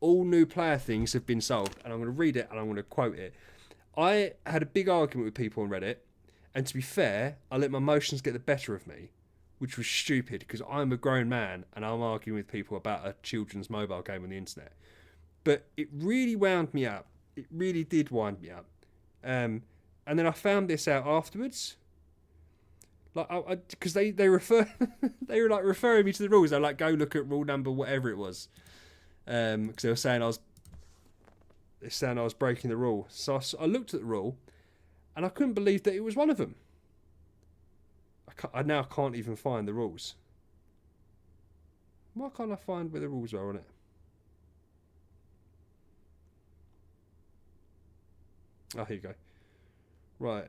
All new player things have been solved. And I'm going to read it and I'm going to quote it. I had a big argument with people on Reddit. And to be fair, I let my emotions get the better of me, which was stupid because I'm a grown man and I'm arguing with people about a children's mobile game on the internet. But it really wound me up. It really did wind me up. And then I found this out afterwards. Like, because they refer, they were like referring me to the rules. They're like, go look at rule number whatever it was. Because they were saying I was breaking the rule. So I looked at the rule, and I couldn't believe that it was one of them. I now can't even find the rules. Why can't I find where the rules are on it? Oh, here you go. Right.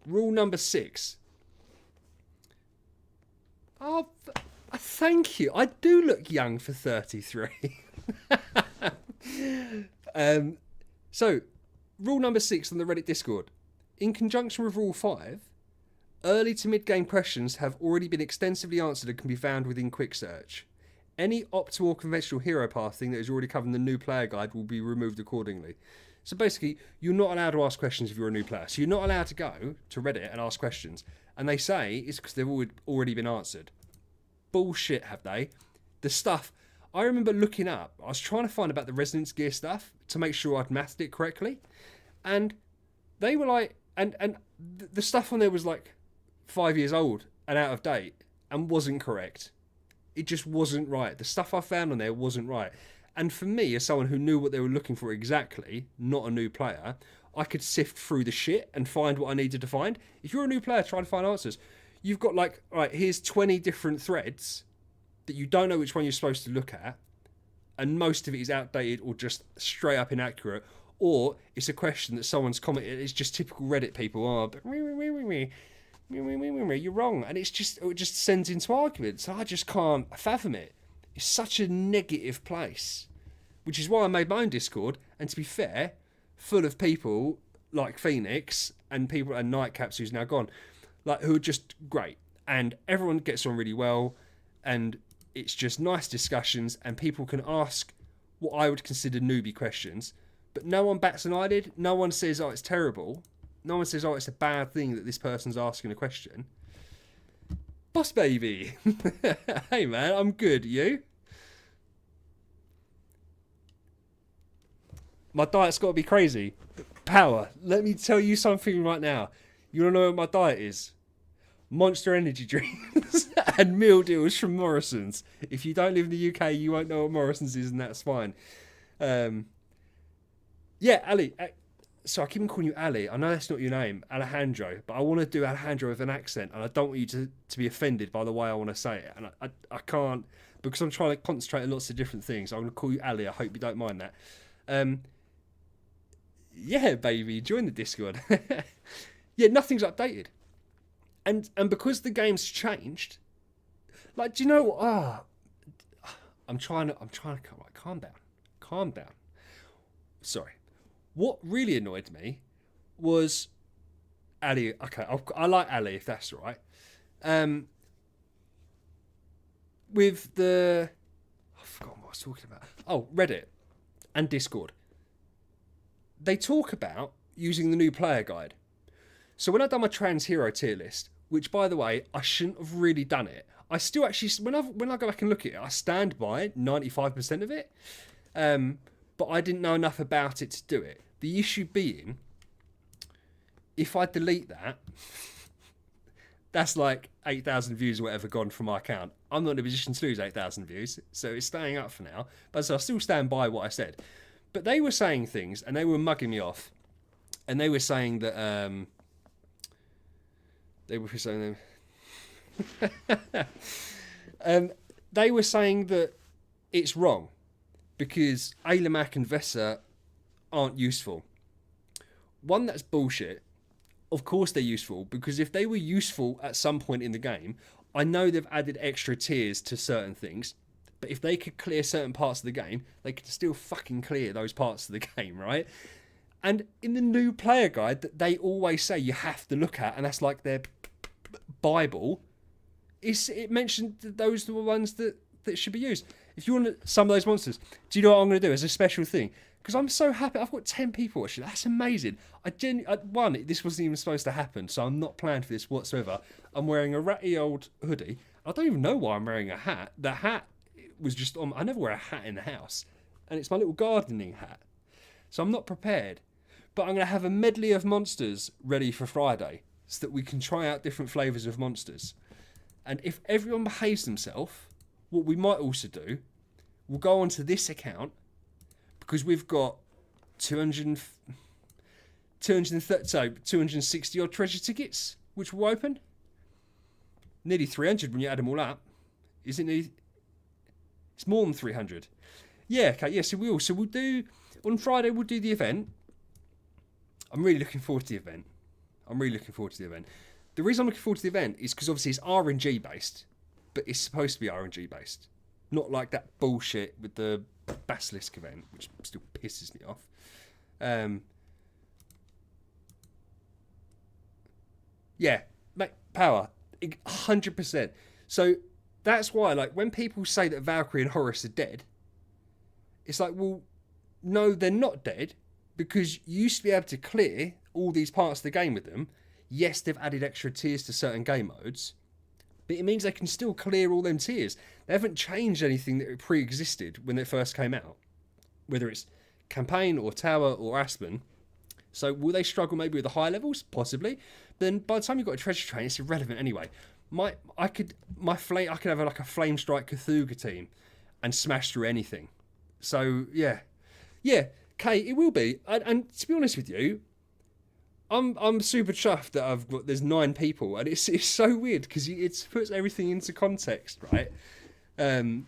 Rule number 6. Oh, thank you. I do look young for 33. So, rule number 6 on the Reddit Discord. In conjunction with rule 5, early to mid-game questions have already been extensively answered and can be found within quick search. Any optimal conventional hero pathing that is already covered in the new player guide will be removed accordingly. So basically, you're not allowed to ask questions if you're a new player. So you're not allowed to go to Reddit and ask questions. And they say it's because they've already been answered. Bullshit, have they? The stuff, I remember looking up, I was trying to find about the Resonance Gear stuff to make sure I'd mathed it correctly. And they were like, and the stuff on there was like 5 years old and out of date and wasn't correct. It just wasn't right. The stuff I found on there wasn't right. And for me, as someone who knew what they were looking for exactly, not a new player, I could sift through the shit and find what I needed to find. If you're a new player trying to find answers, you've got like, all right, here's 20 different threads that you don't know which one you're supposed to look at. And most of it is outdated or just straight up inaccurate. Or it's a question that someone's commented. It's just typical Reddit people. Oh, but you're wrong. And it just sends into arguments. I just can't fathom it. It's such a negative place, which is why I made my own Discord. And to be fair, full of people like Phoenix and people and Nightcaps, who's now gone, like who are just great, and everyone gets on really well, and it's just nice discussions, and people can ask what I would consider newbie questions, but no one bats an eyelid. No one says, "Oh, it's terrible." No one says, "Oh, it's a bad thing that this person's asking a question." Boss baby. Hey man, I'm good. You? My diet's got to be crazy. Power. Let me tell you something right now. You want to know what my diet is? Monster energy drinks and meal deals from Morrison's. If you don't live in the UK, you won't know what Morrison's is, and that's fine. Yeah, Ali. So I keep on calling you Ali. I know that's not your name, Alejandro, but I want to do Alejandro with an accent, and I don't want you to be offended by the way I want to say it. And I can't, because I'm trying to concentrate on lots of different things. I'm going to call you Ali. I hope you don't mind that. Yeah, baby, join the Discord. Yeah, nothing's updated. And because the game's changed, like, do you know what? I'm trying to calm down. Sorry. What really annoyed me was Ali. Okay, I like Ali, if that's all right. With the... I've forgotten what I was talking about. Oh, Reddit and Discord. They talk about using the new player guide. So when I've done my trans hero tier list, which by the way, I shouldn't have really done it. I still actually, when I go back and look at it, I stand by 95% of it. But I didn't know enough about it to do it. The issue being, if I delete that, that's like 8,000 views or whatever gone from my account. I'm not in a position to lose 8,000 views, so it's staying up for now. But so I still stand by what I said. But they were saying things, and they were mugging me off. And they were saying that... they were saying... they were saying that it's wrong. Because Ailemak and Vesa aren't useful. One, that's bullshit. Of course they're useful, because if they were useful at some point in the game, I know they've added extra tiers to certain things, but if they could clear certain parts of the game, they could still fucking clear those parts of the game, right? And in the new player guide that they always say you have to look at, and that's like their Bible, it mentioned that those are the ones that should be used. If you want some of those monsters, do you know what I'm going to do as a special thing? Because I'm so happy. I've got 10 people watching. That's amazing. One, this wasn't even supposed to happen, so I'm not planned for this whatsoever. I'm wearing a ratty old hoodie. I don't even know why I'm wearing a hat. The hat was just on. I never wear a hat in the house, and it's my little gardening hat. So I'm not prepared. But I'm going to have a medley of monsters ready for Friday so that we can try out different flavours of monsters. And if everyone behaves themselves, what we might also do, we'll go onto this account because we've got 260 odd treasure tickets, which will open. Nearly 300 when you add them all up. Isn't it? It's more than 300. Yeah, okay, yeah, so we'll do, on Friday we'll do the event. I'm really looking forward to the event. The reason I'm looking forward to the event is because obviously it's RNG based, but it's supposed to be RNG based. Not like that bullshit with the Basilisk event, which still pisses me off. Yeah, mate, power. 100%. So that's why, like, when people say that Valkyrie and Horus are dead, it's like, well, no, they're not dead, because you used to be able to clear all these parts of the game with them. Yes, they've added extra tiers to certain game modes, but it means they can still clear all them tiers. They haven't changed anything that pre-existed when they first came out, whether it's campaign or tower or Aspen. So will they struggle maybe with the high levels? Possibly. Then by the time you've got a treasure train, it's irrelevant anyway. I could have like a Flame Strike Cthulhu team and smash through anything. So yeah, Kay, it will be. And to be honest with you, I'm super chuffed that there's 9 people, and it's so weird because it puts everything into context, right? And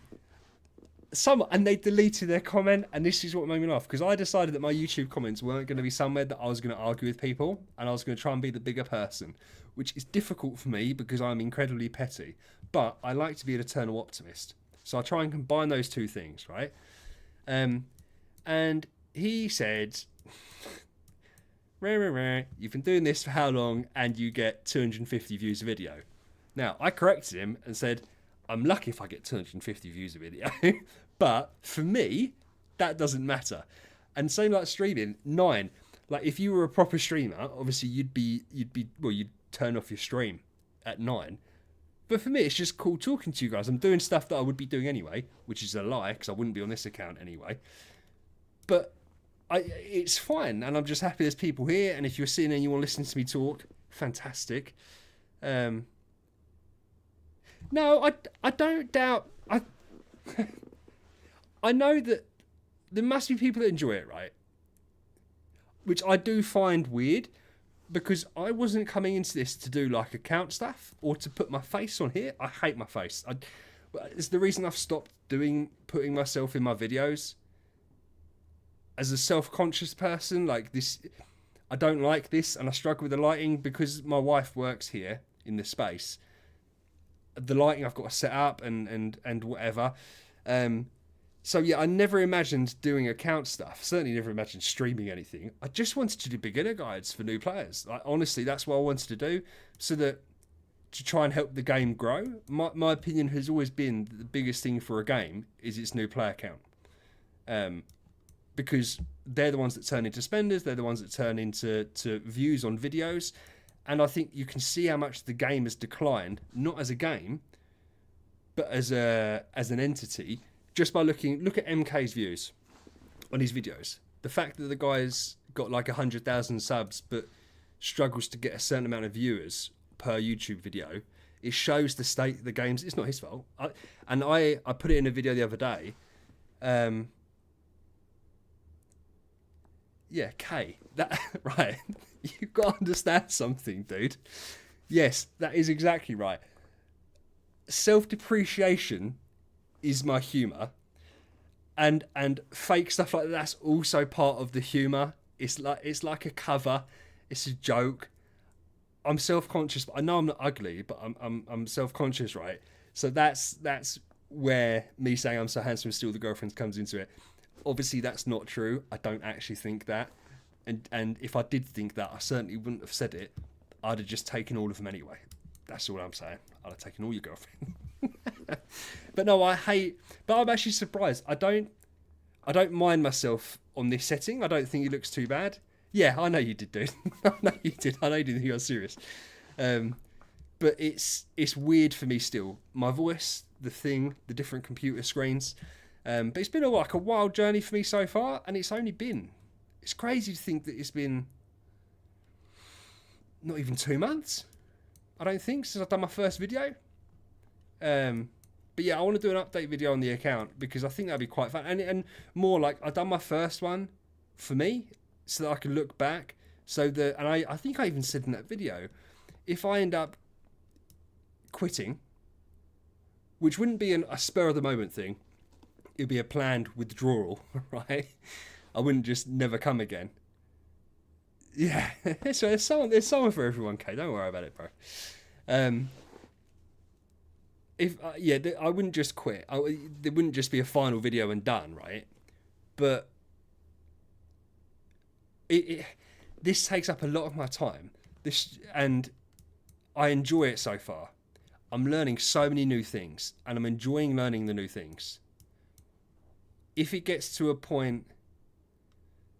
they deleted their comment, and this is what made me laugh, because I decided that my YouTube comments weren't going to be somewhere that I was going to argue with people, and I was going to try and be the bigger person, which is difficult for me because I'm incredibly petty, but I like to be an eternal optimist. So I try and combine those two things, right? And he said, you've been doing this for how long, and you get 250 views a video. Now, I corrected him and said, I'm lucky if I get 250 views a video, but for me, that doesn't matter. And same like streaming, 9. Like if you were a proper streamer, obviously you'd turn off your stream at 9. But for me, it's just cool talking to you guys. I'm doing stuff that I would be doing anyway, which is a lie because I wouldn't be on this account anyway. But it's fine, and I'm just happy there's people here. And if you're sitting and you want to listen to me talk, fantastic. No, I don't doubt. I know that there must be people that enjoy it, right? Which I do find weird, because I wasn't coming into this to do like account stuff or to put my face on here. I hate my face. It's the reason I've stopped putting myself in my videos. As a self-conscious person, like this, I don't like this, and I struggle with the lighting because my wife works here in this space. The lighting I've got to set up and whatever. So yeah, I never imagined doing account stuff. Certainly never imagined streaming anything. I just wanted to do beginner guides for new players. Like, honestly, that's what I wanted to do, so that to try and help the game grow. My opinion has always been that the biggest thing for a game is its new player count. Because they're the ones that turn into spenders, they're the ones that turn into views on videos. And I think you can see how much the game has declined, not as a game, but as an entity, just by look at MK's views on his videos. The fact that the guy's got like 100,000 subs but struggles to get a certain amount of viewers per YouTube video, it shows the state of the games. It's not his fault. I put it in a video the other day. Yeah, K. That right. You've got to understand something, dude. Yes, that is exactly right. Self-depreciation is my humour, and fake stuff like that's also part of the humour. It's like a cover. It's a joke. I'm self-conscious, but I know I'm not ugly, but I'm self-conscious, right? So that's where me saying I'm so handsome and still the girlfriend comes into it. Obviously, that's not true. I don't actually think that. And if I did think that, I certainly wouldn't have said it. I'd have just taken all of them anyway. That's all I'm saying. I'd have taken all your girlfriend. But no, but I'm actually surprised. I don't mind myself on this setting. I don't think it looks too bad. Yeah, I know you did, dude. I know you did. I know you didn't think I was serious. But it's weird for me still. My voice, the different computer screens. But it's been like a wild journey for me so far, and it's crazy to think that it's been not even 2 months, I don't think, since I've done my first video. But yeah, I want to do an update video on the account because I think that'd be quite fun. And more like, I've done my first one for me so that I can look back. I think I even said in that video, if I end up quitting, which wouldn't be a spur of the moment thing, it'd be a planned withdrawal, right? I wouldn't just never come again. Yeah, so there's someone for everyone, Kay. Don't worry about it, bro. I wouldn't just quit. There wouldn't just be a final video and done, right? But this takes up a lot of my time. And I enjoy it so far. I'm learning so many new things, and I'm enjoying learning the new things. If it gets to a point,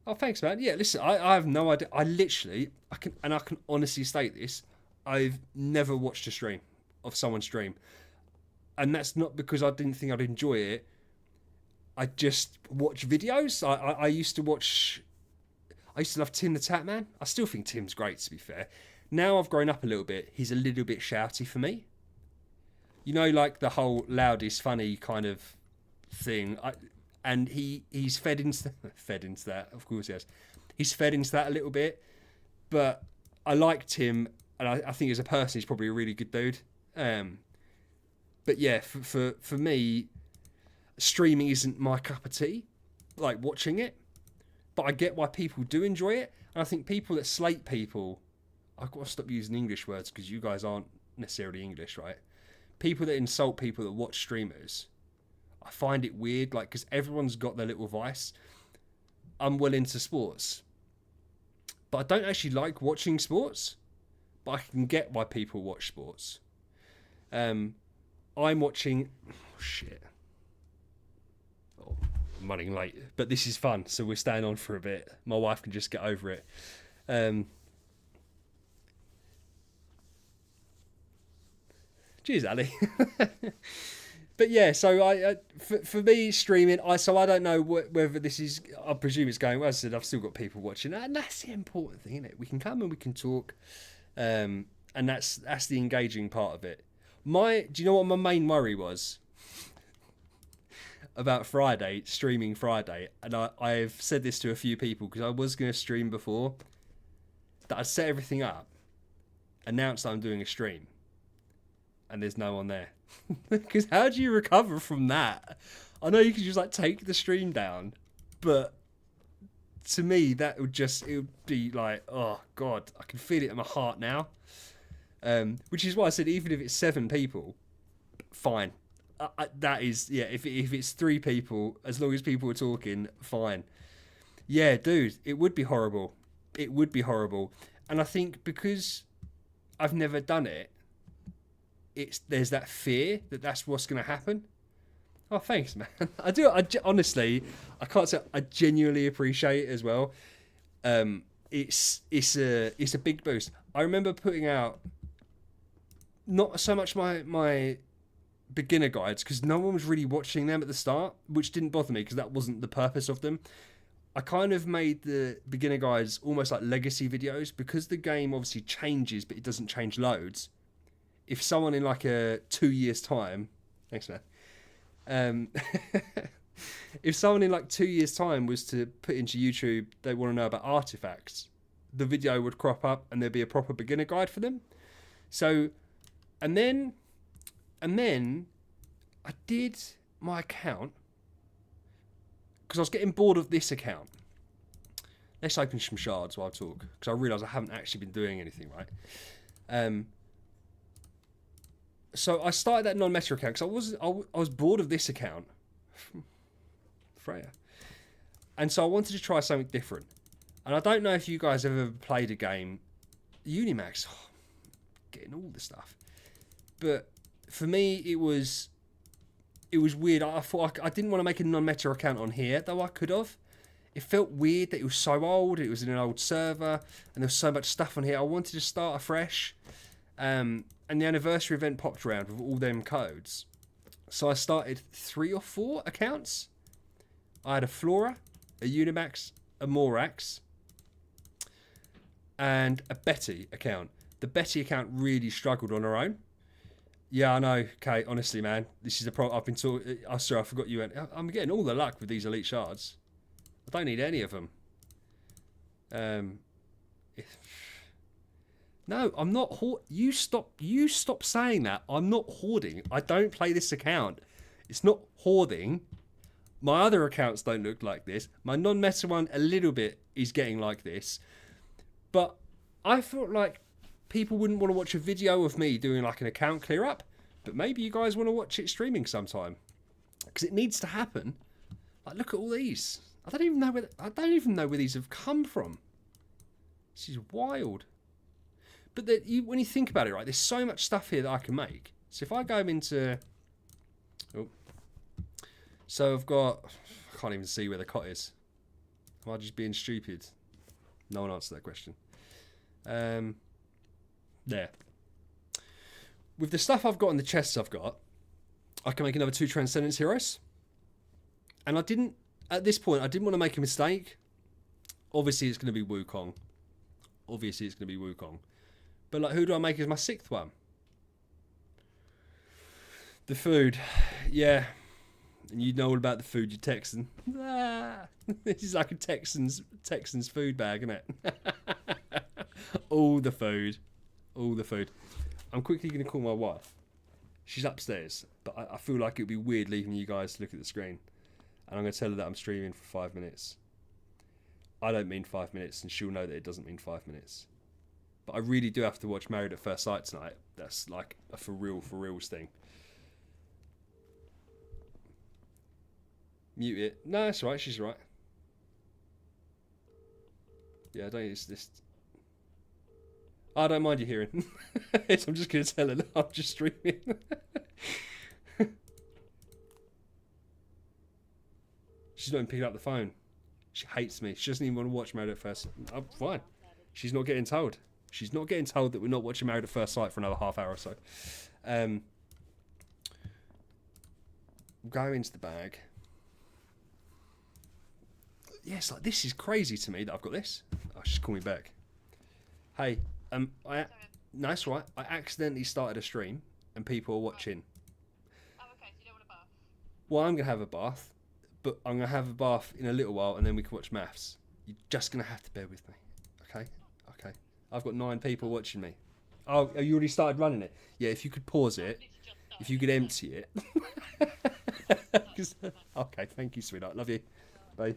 oh, thanks, man. Yeah, listen, I have no idea. I can honestly state this. I've never watched a stream of someone's stream. And that's not because I didn't think I'd enjoy it. I just watch videos. I used to love Tim the Tap Man. I still think Tim's great, to be fair. Now I've grown up a little bit. He's a little bit shouty for me. You know, like the whole loudest funny kind of thing. And he's fed into that. Of course he has. He's fed into that a little bit. But I like Tim, and I think as a person he's probably a really good dude. But yeah, for me, streaming isn't my cup of tea, like watching it. But I get why people do enjoy it. And I think people that slate people, I've got to stop using English words because you guys aren't necessarily English, right? People that insult people that watch streamers, I find it weird, like, because everyone's got their little vice. I'm well into sports, but I don't actually like watching sports, but I can get why people watch sports. I'm watching, I'm running late, but this is fun, so we're staying on for a bit. My wife can just get over it. Cheers, Ali. But yeah, so for me streaming, I don't know whether this is. I presume it's going well. As I said, I've still got people watching, and that's the important thing, isn't it? We can come and we can talk, and that's the engaging part of it. Do you know what my main worry was about streaming Friday? And I've said this to a few people because I was going to stream before, that I'd set everything up, announced that I'm doing a stream, and there's no one there. Because how do you recover from that? I know you can just like take the stream down, but to me it would be like, oh god, I can feel it in my heart now. Which is why I said even if it's 7 people, fine. That is, yeah. If it's 3 people, as long as people are talking, fine. Yeah, dude, it would be horrible. It would be horrible, and I think because I've never done it. There's that fear that's what's going to happen. Oh, thanks, man. I do. Honestly, I can't say I genuinely appreciate it as well. It's a big boost. I remember putting out not so much my beginner guides because no one was really watching them at the start, which didn't bother me because that wasn't the purpose of them. I kind of made the beginner guides almost like legacy videos because the game obviously changes, but it doesn't change loads. If someone in like a 2 years time, thanks man. If someone in like 2 years time was to put into YouTube, they want to know about artifacts, the video would crop up and there'd be a proper beginner guide for them. So, and then I did my account because I was getting bored of this account. Let's open some shards while I talk because I realised I haven't actually been doing anything right. So I started that non-meta account because I was bored of this account, Freya, and so I wanted to try something different. And I don't know if you guys have ever played a game, Unimax, getting all the stuff. But for me, it was weird. I thought I didn't want to make a non-meta account on here, though I could have. It felt weird that it was so old. It was in an old server, and there was so much stuff on here. I wanted to start afresh. And the anniversary event popped around with all them codes. So I started 3 or 4 accounts. I had a Flora, a Unimax, a Morax, and a Betty account. The Betty account really struggled on her own. Yeah, I know, Kate. Honestly, man, this is the problem. I've been talking. Oh, sorry, I forgot you. I'm getting all the luck with these elite shards. I don't need any of them. No, I'm not. You stop saying that. I'm not hoarding. I don't play this account. It's not hoarding. My other accounts don't look like this. My non-meta one, a little bit, is getting like this. But I felt like people wouldn't want to watch a video of me doing like an account clear up. But maybe you guys want to watch it streaming sometime, because it needs to happen. Like, look at all these. I don't even know where these have come from. This is wild. But when you think about it, right, there's so much stuff here that I can make. So if I go into... Oh. So I've got... I can't even see where the cot is. Am I just being stupid? No one answered that question. There. With the stuff I've got and the chests I've got, I can make another 2 Transcendence Heroes. And I didn't... At this point, I didn't want to make a mistake. Obviously, it's going to be Wukong. But like, who do I make as my 6th one? The food. Yeah. And you know all about the food, you Texan. This is like a Texan's food bag, isn't it? All the food. I'm quickly going to call my wife. She's upstairs, but I feel like it would be weird leaving you guys to look at the screen. And I'm going to tell her that I'm streaming for 5 minutes. I don't mean 5 minutes, and she'll know that it doesn't mean 5 minutes. But I really do have to watch Married at First Sight tonight. That's like a for reals thing. Mute it. No, that's right. She's right. Yeah, I don't. It's this. I don't mind you hearing. I'm just going to tell her that I'm just streaming. She's not even picking up the phone. She hates me. She doesn't even want to watch Married at First Sight. I'm fine. She's not getting told. She's not getting told that we're not watching Married at First Sight for another half hour or so. Go into the bag. Yes, like this is crazy to me that I've got this. Oh, she's call me back. Hey, no, it's right. I accidentally started a stream and people are watching. Oh, okay, so you don't want a bath? Well, I'm going to have a bath, but I'm going to have a bath in a little while and then we can watch maths. You're just going to have to bear with me. Okay? Okay. I've got 9 people watching me. Oh, you already started running it? Yeah, if you could pause it. If you could empty it. Okay, thank you, sweetheart. Love you. Bye.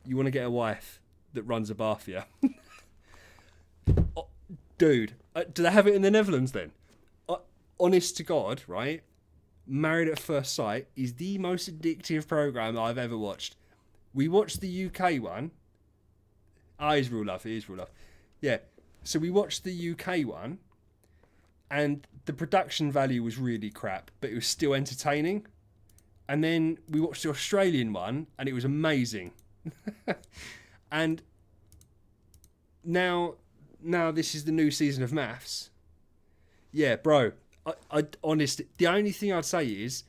You want to get a wife that runs a bar for you? Oh, dude, do they have it in the Netherlands then? Honest to God, right? Married at First Sight is the most addictive program I've ever watched. We watched the UK one. Ah, it is real love. It is real love. Yeah. So we watched the UK one, and the production value was really crap, but it was still entertaining. And then we watched the Australian one, and it was amazing. And now this is the new season of maths. Yeah, bro. I honestly, the only thing I'd say is,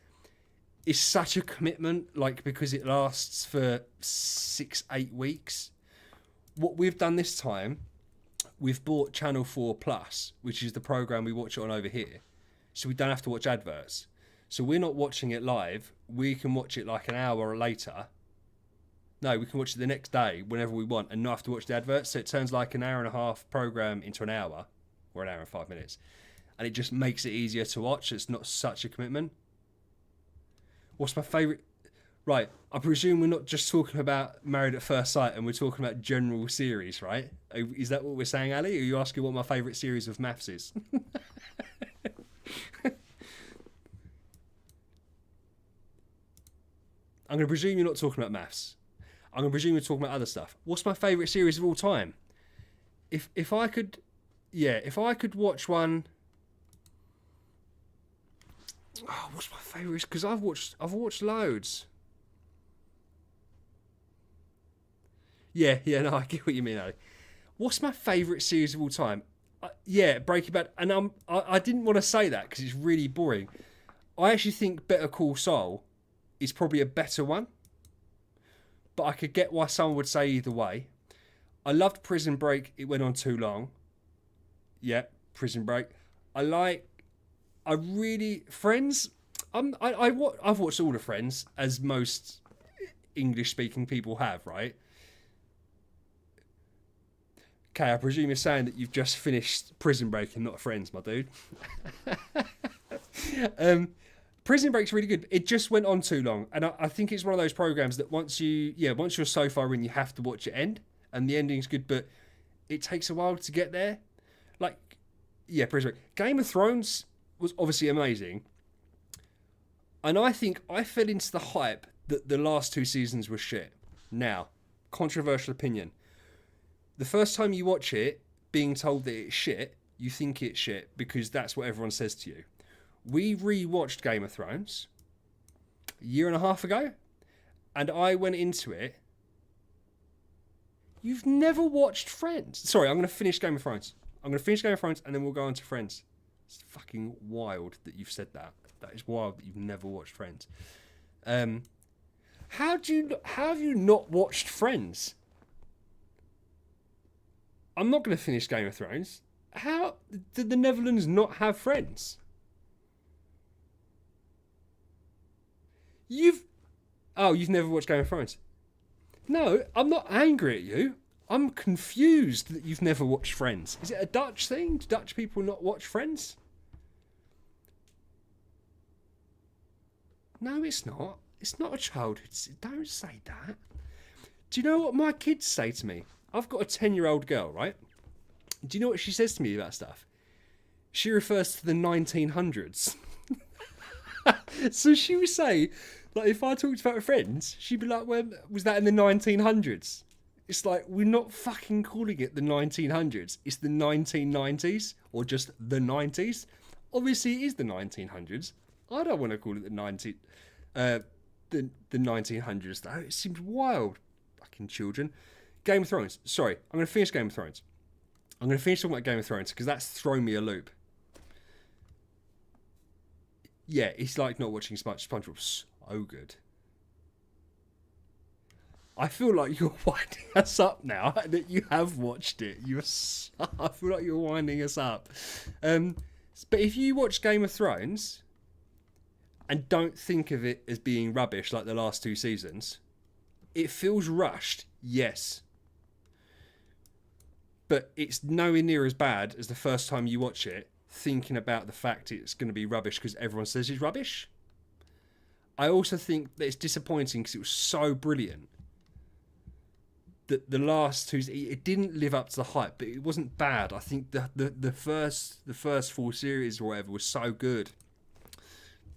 it's such a commitment, like, because it lasts for 6-8 weeks. What we've done this time, we've bought Channel 4 Plus, which is the program we watch it on over here, so we don't have to watch adverts. So we're not watching it live. We can watch it like an hour later. No, we can watch it the next day whenever we want and not have to watch the adverts. So it turns like an hour and a half program into an hour, or an hour and 5 minutes. And it just makes it easier to watch. It's not such a commitment. What's my favourite? Right, I presume we're not just talking about Married at First Sight and we're talking about general series, right? Is that what we're saying, Ali? Or are you asking what my favourite series of maths is? I'm going to presume you're not talking about maths. I'm going to presume you're talking about other stuff. What's my favourite series of all time? If I could yeah, if I could watch one. Oh, what's my favourite? Because I've watched loads. Yeah, yeah, no, I get what you mean. Ali. What's my favourite series of all time? Yeah, Breaking Bad, and I didn't want to say that because it's really boring. I actually think Better Call Saul is probably a better one, but I could get why someone would say either way. I loved Prison Break. It went on too long. Yeah, Prison Break. I like. I really Friends. I've watched all the Friends, as most English speaking people have, right? Okay, I presume you're saying that you've just finished Prison Break and not Friends, my dude. um, Prison Break's really good. It just went on too long, and I think it's one of those programs that once you're so far in, you have to watch it end, and the ending's good, but it takes a while to get there. Like, yeah, Prison Break. Game of Thrones was obviously amazing, and I think I fell into the hype that the last two seasons were shit. Now, controversial opinion. The first time you watch it, being told that it's shit, you think it's shit because that's what everyone says to you. We re-watched Game of Thrones a year and a half ago, and I went into it. You've never watched Friends. Sorry, I'm going to finish Game of Thrones. I'm going to finish Game of Thrones, and then we'll go on to Friends. It's fucking wild that you've said that. That is wild that you've never watched Friends. How have you not watched Friends? I'm not going to finish Game of Thrones. How did the Netherlands not have Friends? You've never watched Game of Thrones. No, I'm not angry at you. I'm confused that you've never watched Friends. Is it a Dutch thing? Do Dutch people not watch Friends? No, it's not. It's not a childhood. Don't say that. Do you know what my kids say to me? I've got a 10-year-old girl, right? Do you know what she says to me about stuff? She refers to the 1900s. So she would say, like, if I talked about Friends, she'd be like, well, was that in the 1900s? It's like, we're not fucking calling it the 1900s. It's the 1990s, or just the 90s. Obviously, it is the 1900s. I don't want to call it the 1900s, though. It seems wild. Fucking children. Game of Thrones. Sorry, I'm going to finish Game of Thrones. I'm going to finish talking about Game of Thrones because that's thrown me a loop. Yeah, it's like not watching SpongeBob. So good. I feel like you're winding us up now that you have watched it. I feel like you're winding us up. But if you watch Game of Thrones and don't think of it as being rubbish like the last two seasons, it feels rushed, yes. But it's nowhere near as bad as the first time you watch it, thinking about the fact it's going to be rubbish because everyone says it's rubbish. I also think that it's disappointing because it was so brilliant that the last two, it didn't live up to the hype, but it wasn't bad. I think the first four series or whatever was so good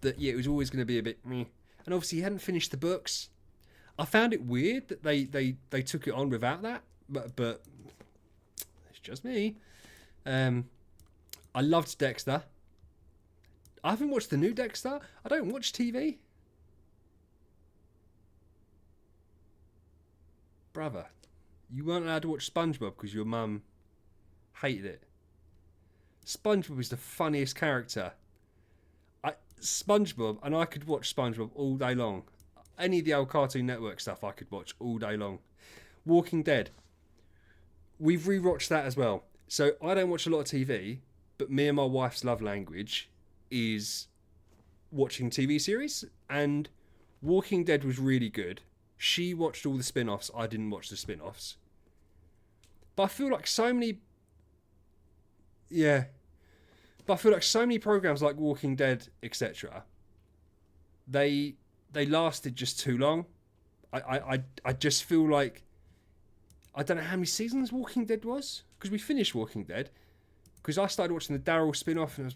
that it was always going to be a bit meh. And obviously, he hadn't finished the books. I found it weird that they took it on without that, but it's just me. I loved Dexter. I haven't watched the new Dexter. I don't watch TV. Brother, you weren't allowed to watch SpongeBob because your mum hated it. SpongeBob is the funniest character. SpongeBob, and I could watch SpongeBob all day long. Any of the old Cartoon Network stuff I could watch all day long. Walking Dead. We've rewatched that as well. So I don't watch a lot of TV, but me and my wife's love language is watching TV series, and Walking Dead was really good. She watched all the spin-offs. I didn't watch the spin-offs. But I feel like so many... Yeah. But I feel like so many programs like Walking Dead, etc., they lasted just too long. I just feel like... I don't know how many seasons Walking Dead was, because we finished Walking Dead. Because I started watching the Daryl spin-off, and I was...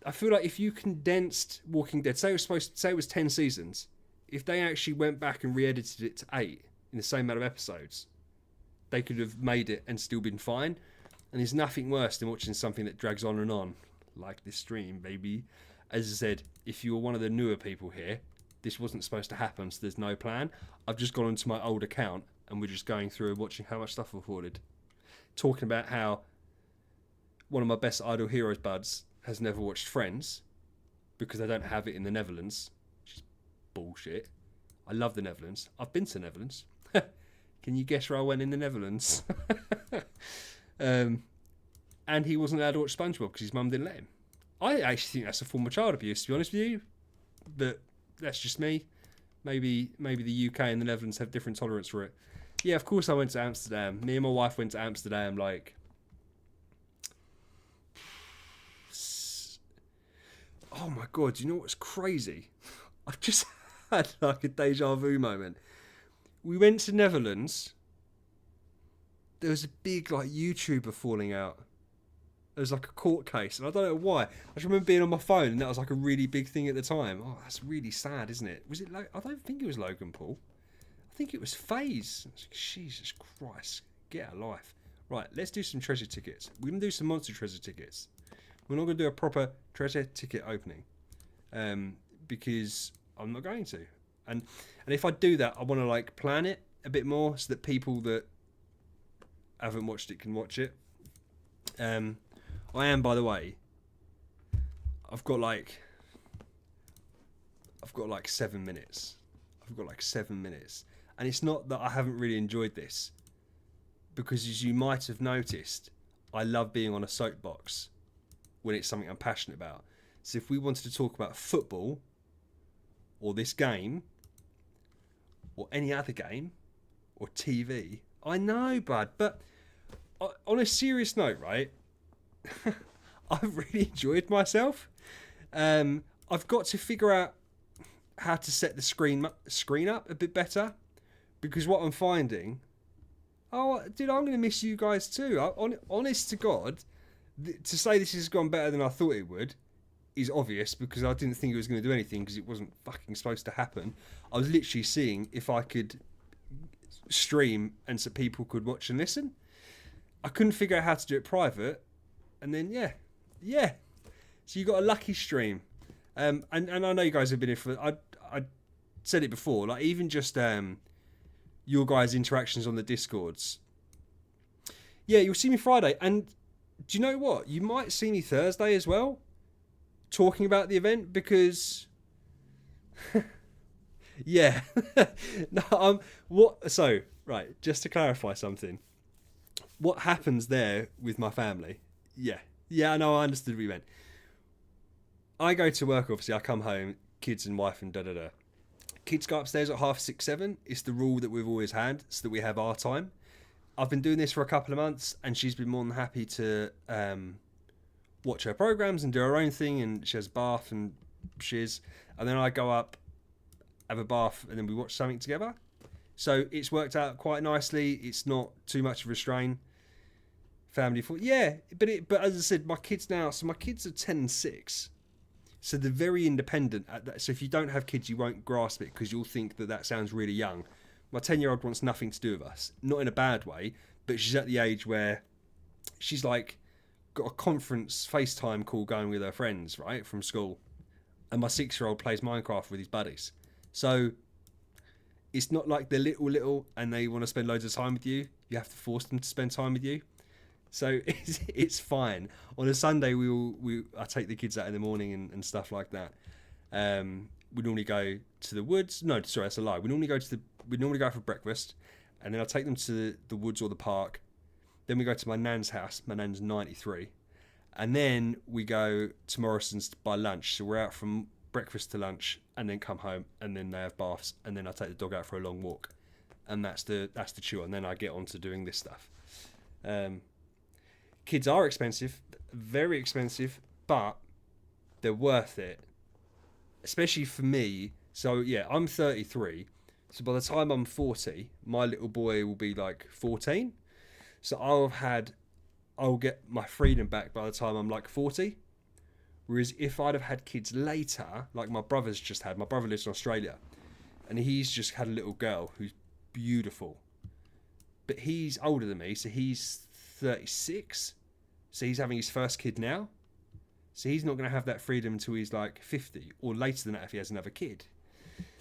I feel like if you condensed Walking Dead, say it was 10 seasons... If they actually went back and re-edited it to 8 in the same amount of episodes, they could have made it and still been fine. And there's nothing worse than watching something that drags on, like this stream, baby. As I said, if you were one of the newer people here, this wasn't supposed to happen, so there's no plan. I've just gone onto my old account, and we're just going through and watching how much stuff I've ordered. Talking about how one of my best Idol Heroes buds has never watched Friends because they don't have it in the Netherlands, which is bullshit. I love the Netherlands. I've been to the Netherlands. Can you guess where I went in the Netherlands? And he wasn't allowed to watch SpongeBob because his mum didn't let him. I actually think that's a form of child abuse, to be honest with you. But that's just me. Maybe the UK and the Netherlands have different tolerance for it. Yeah, of course I went to Amsterdam. Me and my wife went to Amsterdam like... Oh my God, do you know what's crazy? I've just had like a deja vu moment. We went to Netherlands. There was a big like YouTuber falling out. There was like a court case, and I don't know why. I just remember being on my phone, and that was like a really big thing at the time. Oh, that's really sad, isn't it? Was it? I don't think it was Logan Paul. I think it was FaZe. Jesus Christ, get a life. Right, let's do some treasure tickets. We're gonna do some monster treasure tickets. We're not gonna do a proper treasure ticket opening, because I'm not going to. And if I do that, I want to like plan it a bit more so that people that haven't watched it can watch it. I am, by the way. I've got like 7 minutes. And it's not that I haven't really enjoyed this, because as you might have noticed, I love being on a soapbox when it's something I'm passionate about. So if we wanted to talk about football, or this game, or any other game, or TV, I know, bud, but on a serious note, right? I've really enjoyed myself. I've got to figure out how to set the screen up a bit better, because what I'm finding, dude, I'm going to miss you guys too. Honest to God, to say this has gone better than I thought it would is obvious, because I didn't think it was going to do anything, because it wasn't fucking supposed to happen. I was literally seeing if I could stream and so people could watch and listen. I couldn't figure out how to do it private, and then yeah. So you got a lucky stream, and I know you guys have been here for. I said it before, like even just your guys' interactions on the Discords. Yeah, you'll see me Friday, and do you know what? You might see me Thursday as well, talking about the event, because yeah. No, so right, just to clarify something. What happens there with my family? Yeah, I know, I understood what you meant. I go to work, obviously, I come home, kids and wife and da-da-da. Kids go upstairs at 6:30, 7. It's the rule that we've always had, so that we have our time. I've been doing this for a couple of months, and she's been more than happy to watch her programs and do her own thing, and she has a bath and shiz. And then I go up, have a bath, and then we watch something together. So it's worked out quite nicely. It's not too much of a strain. Family for but as I said, my kids now. So my kids are 10 and 6. So they're very independent at that. So if you don't have kids, you won't grasp it, because you'll think that sounds really young. My 10-year-old wants nothing to do with us. Not in a bad way, but she's at the age where she's like got a conference FaceTime call going with her friends, right, from school. And my 6-year-old plays Minecraft with his buddies. So it's not like they're little and they want to spend loads of time with you. You have to force them to spend time with you. So it's fine. On a Sunday, I take the kids out in the morning and stuff like that. We normally go to the woods. No, sorry, that's a lie. We normally go out for breakfast, and then I take them to the woods or the park. Then we go to my nan's house. My nan's 93, and then we go to Morrison's by lunch. So we're out from breakfast to lunch, and then come home, and then they have baths, and then I take the dog out for a long walk, and that's the chew. And then I get on to doing this stuff. Kids are expensive, very expensive, but they're worth it, especially for me. So yeah, I'm 33, so by the time I'm 40, my little boy will be like 14. So I'll get my freedom back by the time I'm like 40. Whereas if I'd have had kids later, like my brother lives in Australia, and he's just had a little girl who's beautiful, but he's older than me, so he's 36. So he's having his first kid now. So he's not going to have that freedom until he's like 50 or later than that if he has another kid.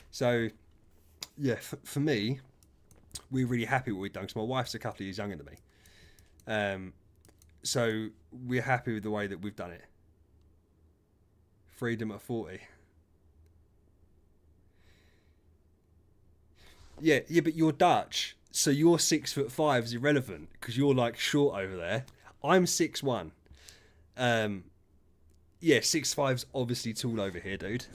So, yeah, for me, we're really happy with what we've done because my wife's a couple of years younger than me. So we're happy with the way that we've done it. Freedom at 40. Yeah, but you're Dutch, so your 6'5" is irrelevant because you're like short over there. I'm 6'1". Yeah, 6'5's obviously tall over here, dude.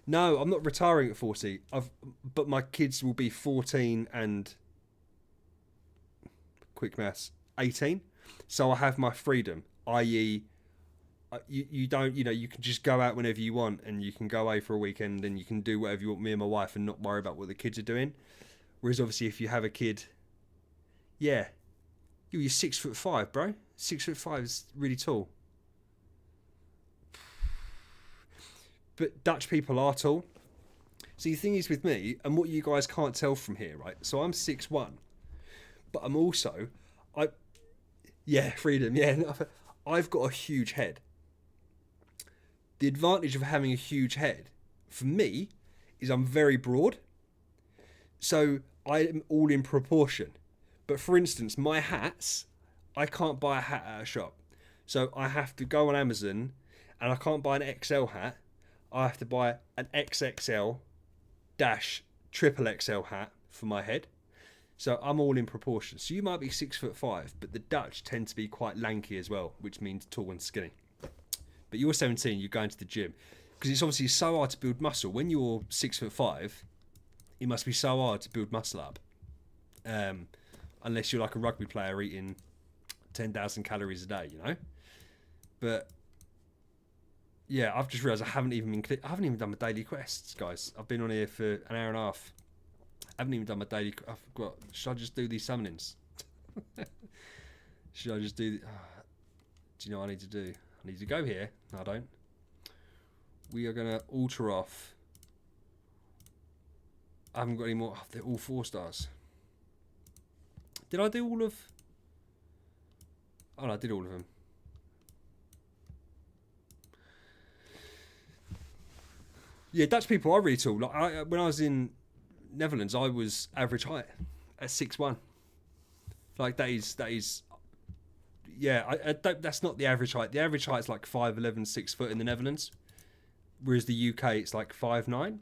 No, I'm not retiring at 40. But my kids will be 14 and quick maths 18. So I have my freedom, i.e., you don't, you can just go out whenever you want and you can go away for a weekend and you can do whatever you want, me and my wife, and not worry about what the kids are doing. Whereas obviously if you have a kid, yeah, you're 6'5", bro. 6'5" is really tall. But Dutch people are tall. So the thing is with me, and what you guys can't tell from here, right? So I'm 6'1", but I'm also, freedom, yeah. I've got a huge head. The advantage of having a huge head, for me, is I'm very broad. So I'm all in proportion. But for instance, my hats, I can't buy a hat at a shop. So I have to go on Amazon, and I can't buy an XL hat. I have to buy an XXL dash triple XL hat for my head. So I'm all in proportion. So you might be 6'5", but the Dutch tend to be quite lanky as well, which means tall and skinny. But you're 17, you're going to the gym. Because it's obviously so hard to build muscle. When you're 6'5", it must be so hard to build muscle up. Unless you're like a rugby player eating 10,000 calories a day, But yeah, I've just realised I haven't even done my daily quests, guys. I've been on here for an hour and a half. I haven't even done my daily. Should I just do these summonings? Should I just do? Do you know what I need to do? I need to go here. No, I don't. We are gonna alter off. I haven't got any more. They're all 4 stars. Did I do all of? Oh no, I did all of them. Yeah, Dutch people are really tall. Like when I was in Netherlands, I was average height at 6'1". Like that is. Yeah, I don't, that's not the average height. The average height is like 5'11", 6 foot in the Netherlands, whereas the UK it's like 5'9".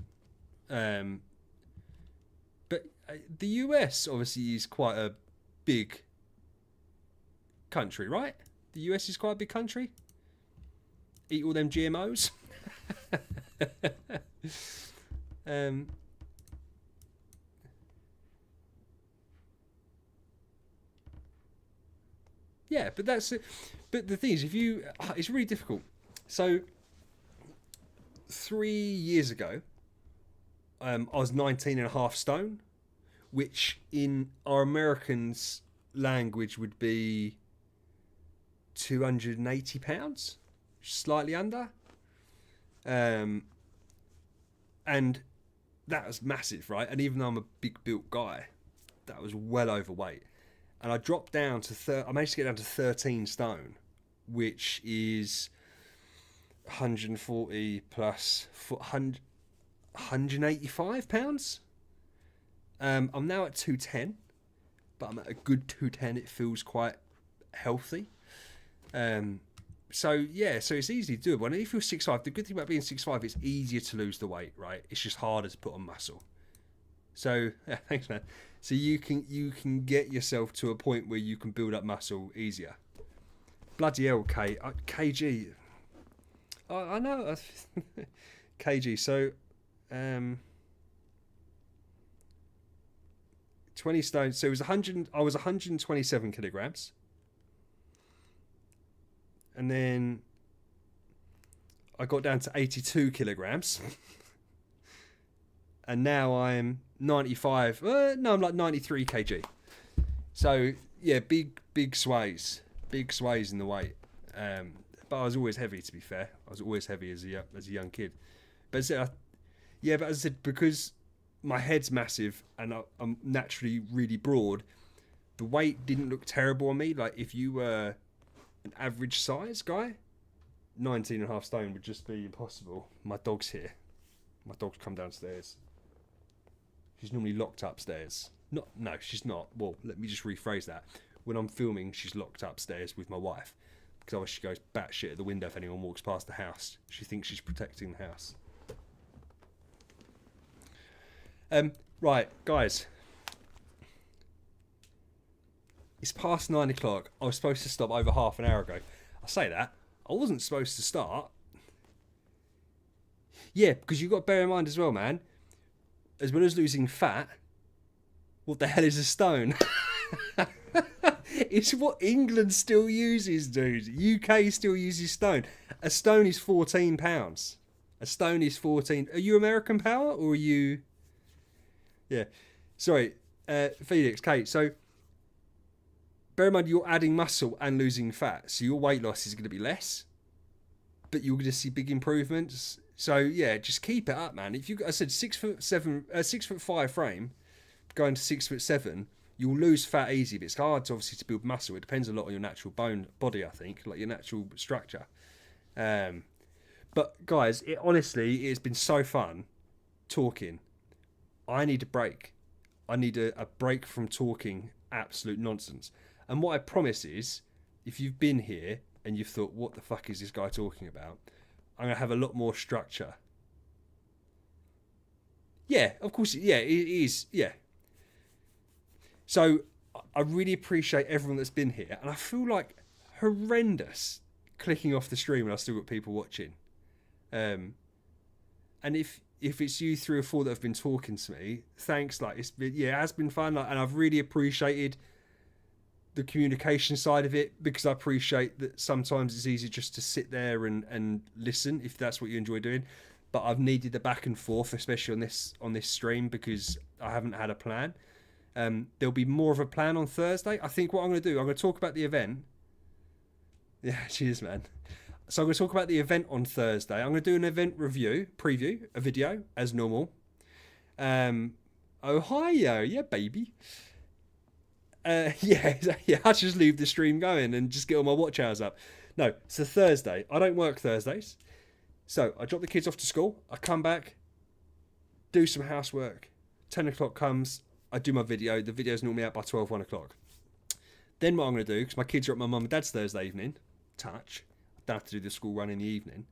But the US obviously is quite a big country, right? The US is quite a big country. Eat all them GMOs. Yeah, but that's it. But the thing is, it's really difficult. So 3 years ago, I was 19.5 stone, which in our Americans' language would be 280 pounds, slightly under. And that was massive, right? And even though I'm a big built guy, that was well overweight. And I dropped down to I managed to get down to 13 stone, which is 140 plus 185 pounds. I'm now at 210, but I'm at a good 210. It feels quite healthy. So it's easily doable. And if you're 6'5", the good thing about being 6'5", it's easier to lose the weight, right? It's just harder to put on muscle. So yeah, thanks, man. So you can get yourself to a point where you can build up muscle easier. Bloody hell, kg. I know. kg. So 20 stone. So it was 100. I was 127 kilograms. And then I got down to 82 kilograms. And now I'm 95. No, I'm like 93 kg. So yeah, big sways in the weight. But I was always heavy, to be fair. I was always heavy as a young kid. But as I said, because my head's massive and I'm naturally really broad, The weight didn't look terrible on me. Like, if you were an average size guy, 19.5 stone would just be impossible. My dog's here. My dog's come downstairs. She's normally locked upstairs. No, she's not. Well, let me just rephrase that. When I'm filming, she's locked upstairs with my wife. Because otherwise she goes batshit at the window if anyone walks past the house. She thinks she's protecting the house. Right, guys. It's past 9 o'clock. I was supposed to stop over half an hour ago. I say that. I wasn't supposed to start. Yeah, because you've got to bear in mind as well, man. As well as losing fat, what the hell is a stone? It's what England still uses, dude. UK still uses stone. A stone is £14. A stone is 14. Are you American power or are you... Yeah. Sorry, Felix, Kate. So, bear in mind you're adding muscle and losing fat. So your weight loss is going to be less. But you're going to see big improvements. So, yeah, just keep it up, man. If you, I said 6'5" frame, going to 6'7", you'll lose fat easy, but it's hard to obviously to build muscle. It depends a lot on your natural body, I think, like your natural structure. But guys, honestly, it's been so fun talking. I need a break. I need a break from talking absolute nonsense. And what I promise is, if you've been here and you've thought, what the fuck is this guy talking about? I'm going to have a lot more structure. Yeah, of course. Yeah, it is. Yeah. So I really appreciate everyone that's been here. And I feel like horrendous clicking off the stream and I've still got people watching. And if it's you 3 or 4 that have been talking to me, thanks. Like, it has been fun. Like, and I've really appreciated the communication side of it, because I appreciate that sometimes it's easy just to sit there and listen if that's what you enjoy doing. But I've needed the back and forth, especially on this stream, because I haven't had a plan. There'll be more of a plan on Thursday. I think what I'm going to do, I'm going to talk about the event. Yeah, cheers, man. So I'm going to talk about the event on Thursday. I'm going to do an event preview, a video, as normal. Ohio, yeah, baby. Yeah, I just leave the stream going and just get all my watch hours up. No, it's a Thursday. I don't work Thursdays. So I drop the kids off to school. I come back, do some housework. 10 o'clock comes, I do my video. The video's normally out by 12, 1 o'clock. Then what I'm going to do, because my kids are at my mum and dad's Thursday evening, I don't have to do the school run in the evening.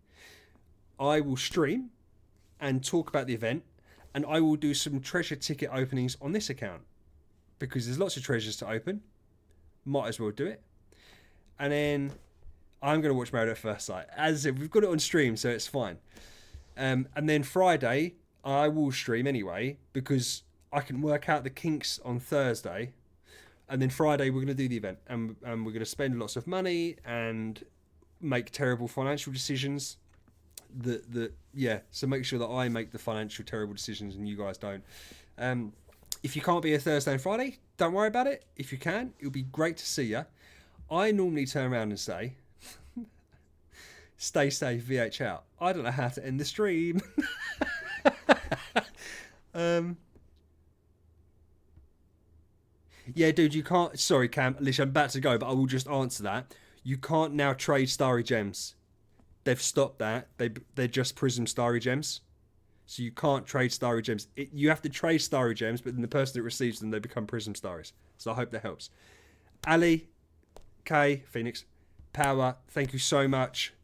I will stream and talk about the event, and I will do some treasure ticket openings on this account, because there's lots of treasures to open. Might as well do it. And then I'm going to watch Married at First Sight. As I said, we've got it on stream, so it's fine. And then Friday, I will stream anyway, because I can work out the kinks on Thursday. And then Friday, we're going to do the event. And we're going to spend lots of money and make terrible financial decisions. So make sure that I make the financial terrible decisions and you guys don't. If you can't be here Thursday and Friday, don't worry about it. If you can, it'll be great to see you. I normally turn around and say, stay safe, VH out. I don't know how to end the stream. Yeah, dude, you can't... Sorry, Cam. Literally, I'm about to go, but I will just answer that. You can't now trade Starry Gems. They've stopped that. They're just Prism Starry Gems. So you can't trade Starry Gems. You have to trade Starry Gems, but then the person that receives them, they become Prism Starries. So I hope that helps. Ali, Kay, Phoenix, Power, thank you so much.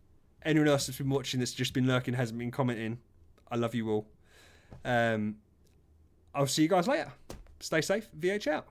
Anyone else that's been watching that's just been lurking, hasn't been commenting, I love you all. I'll see you guys later. Stay safe. VH out.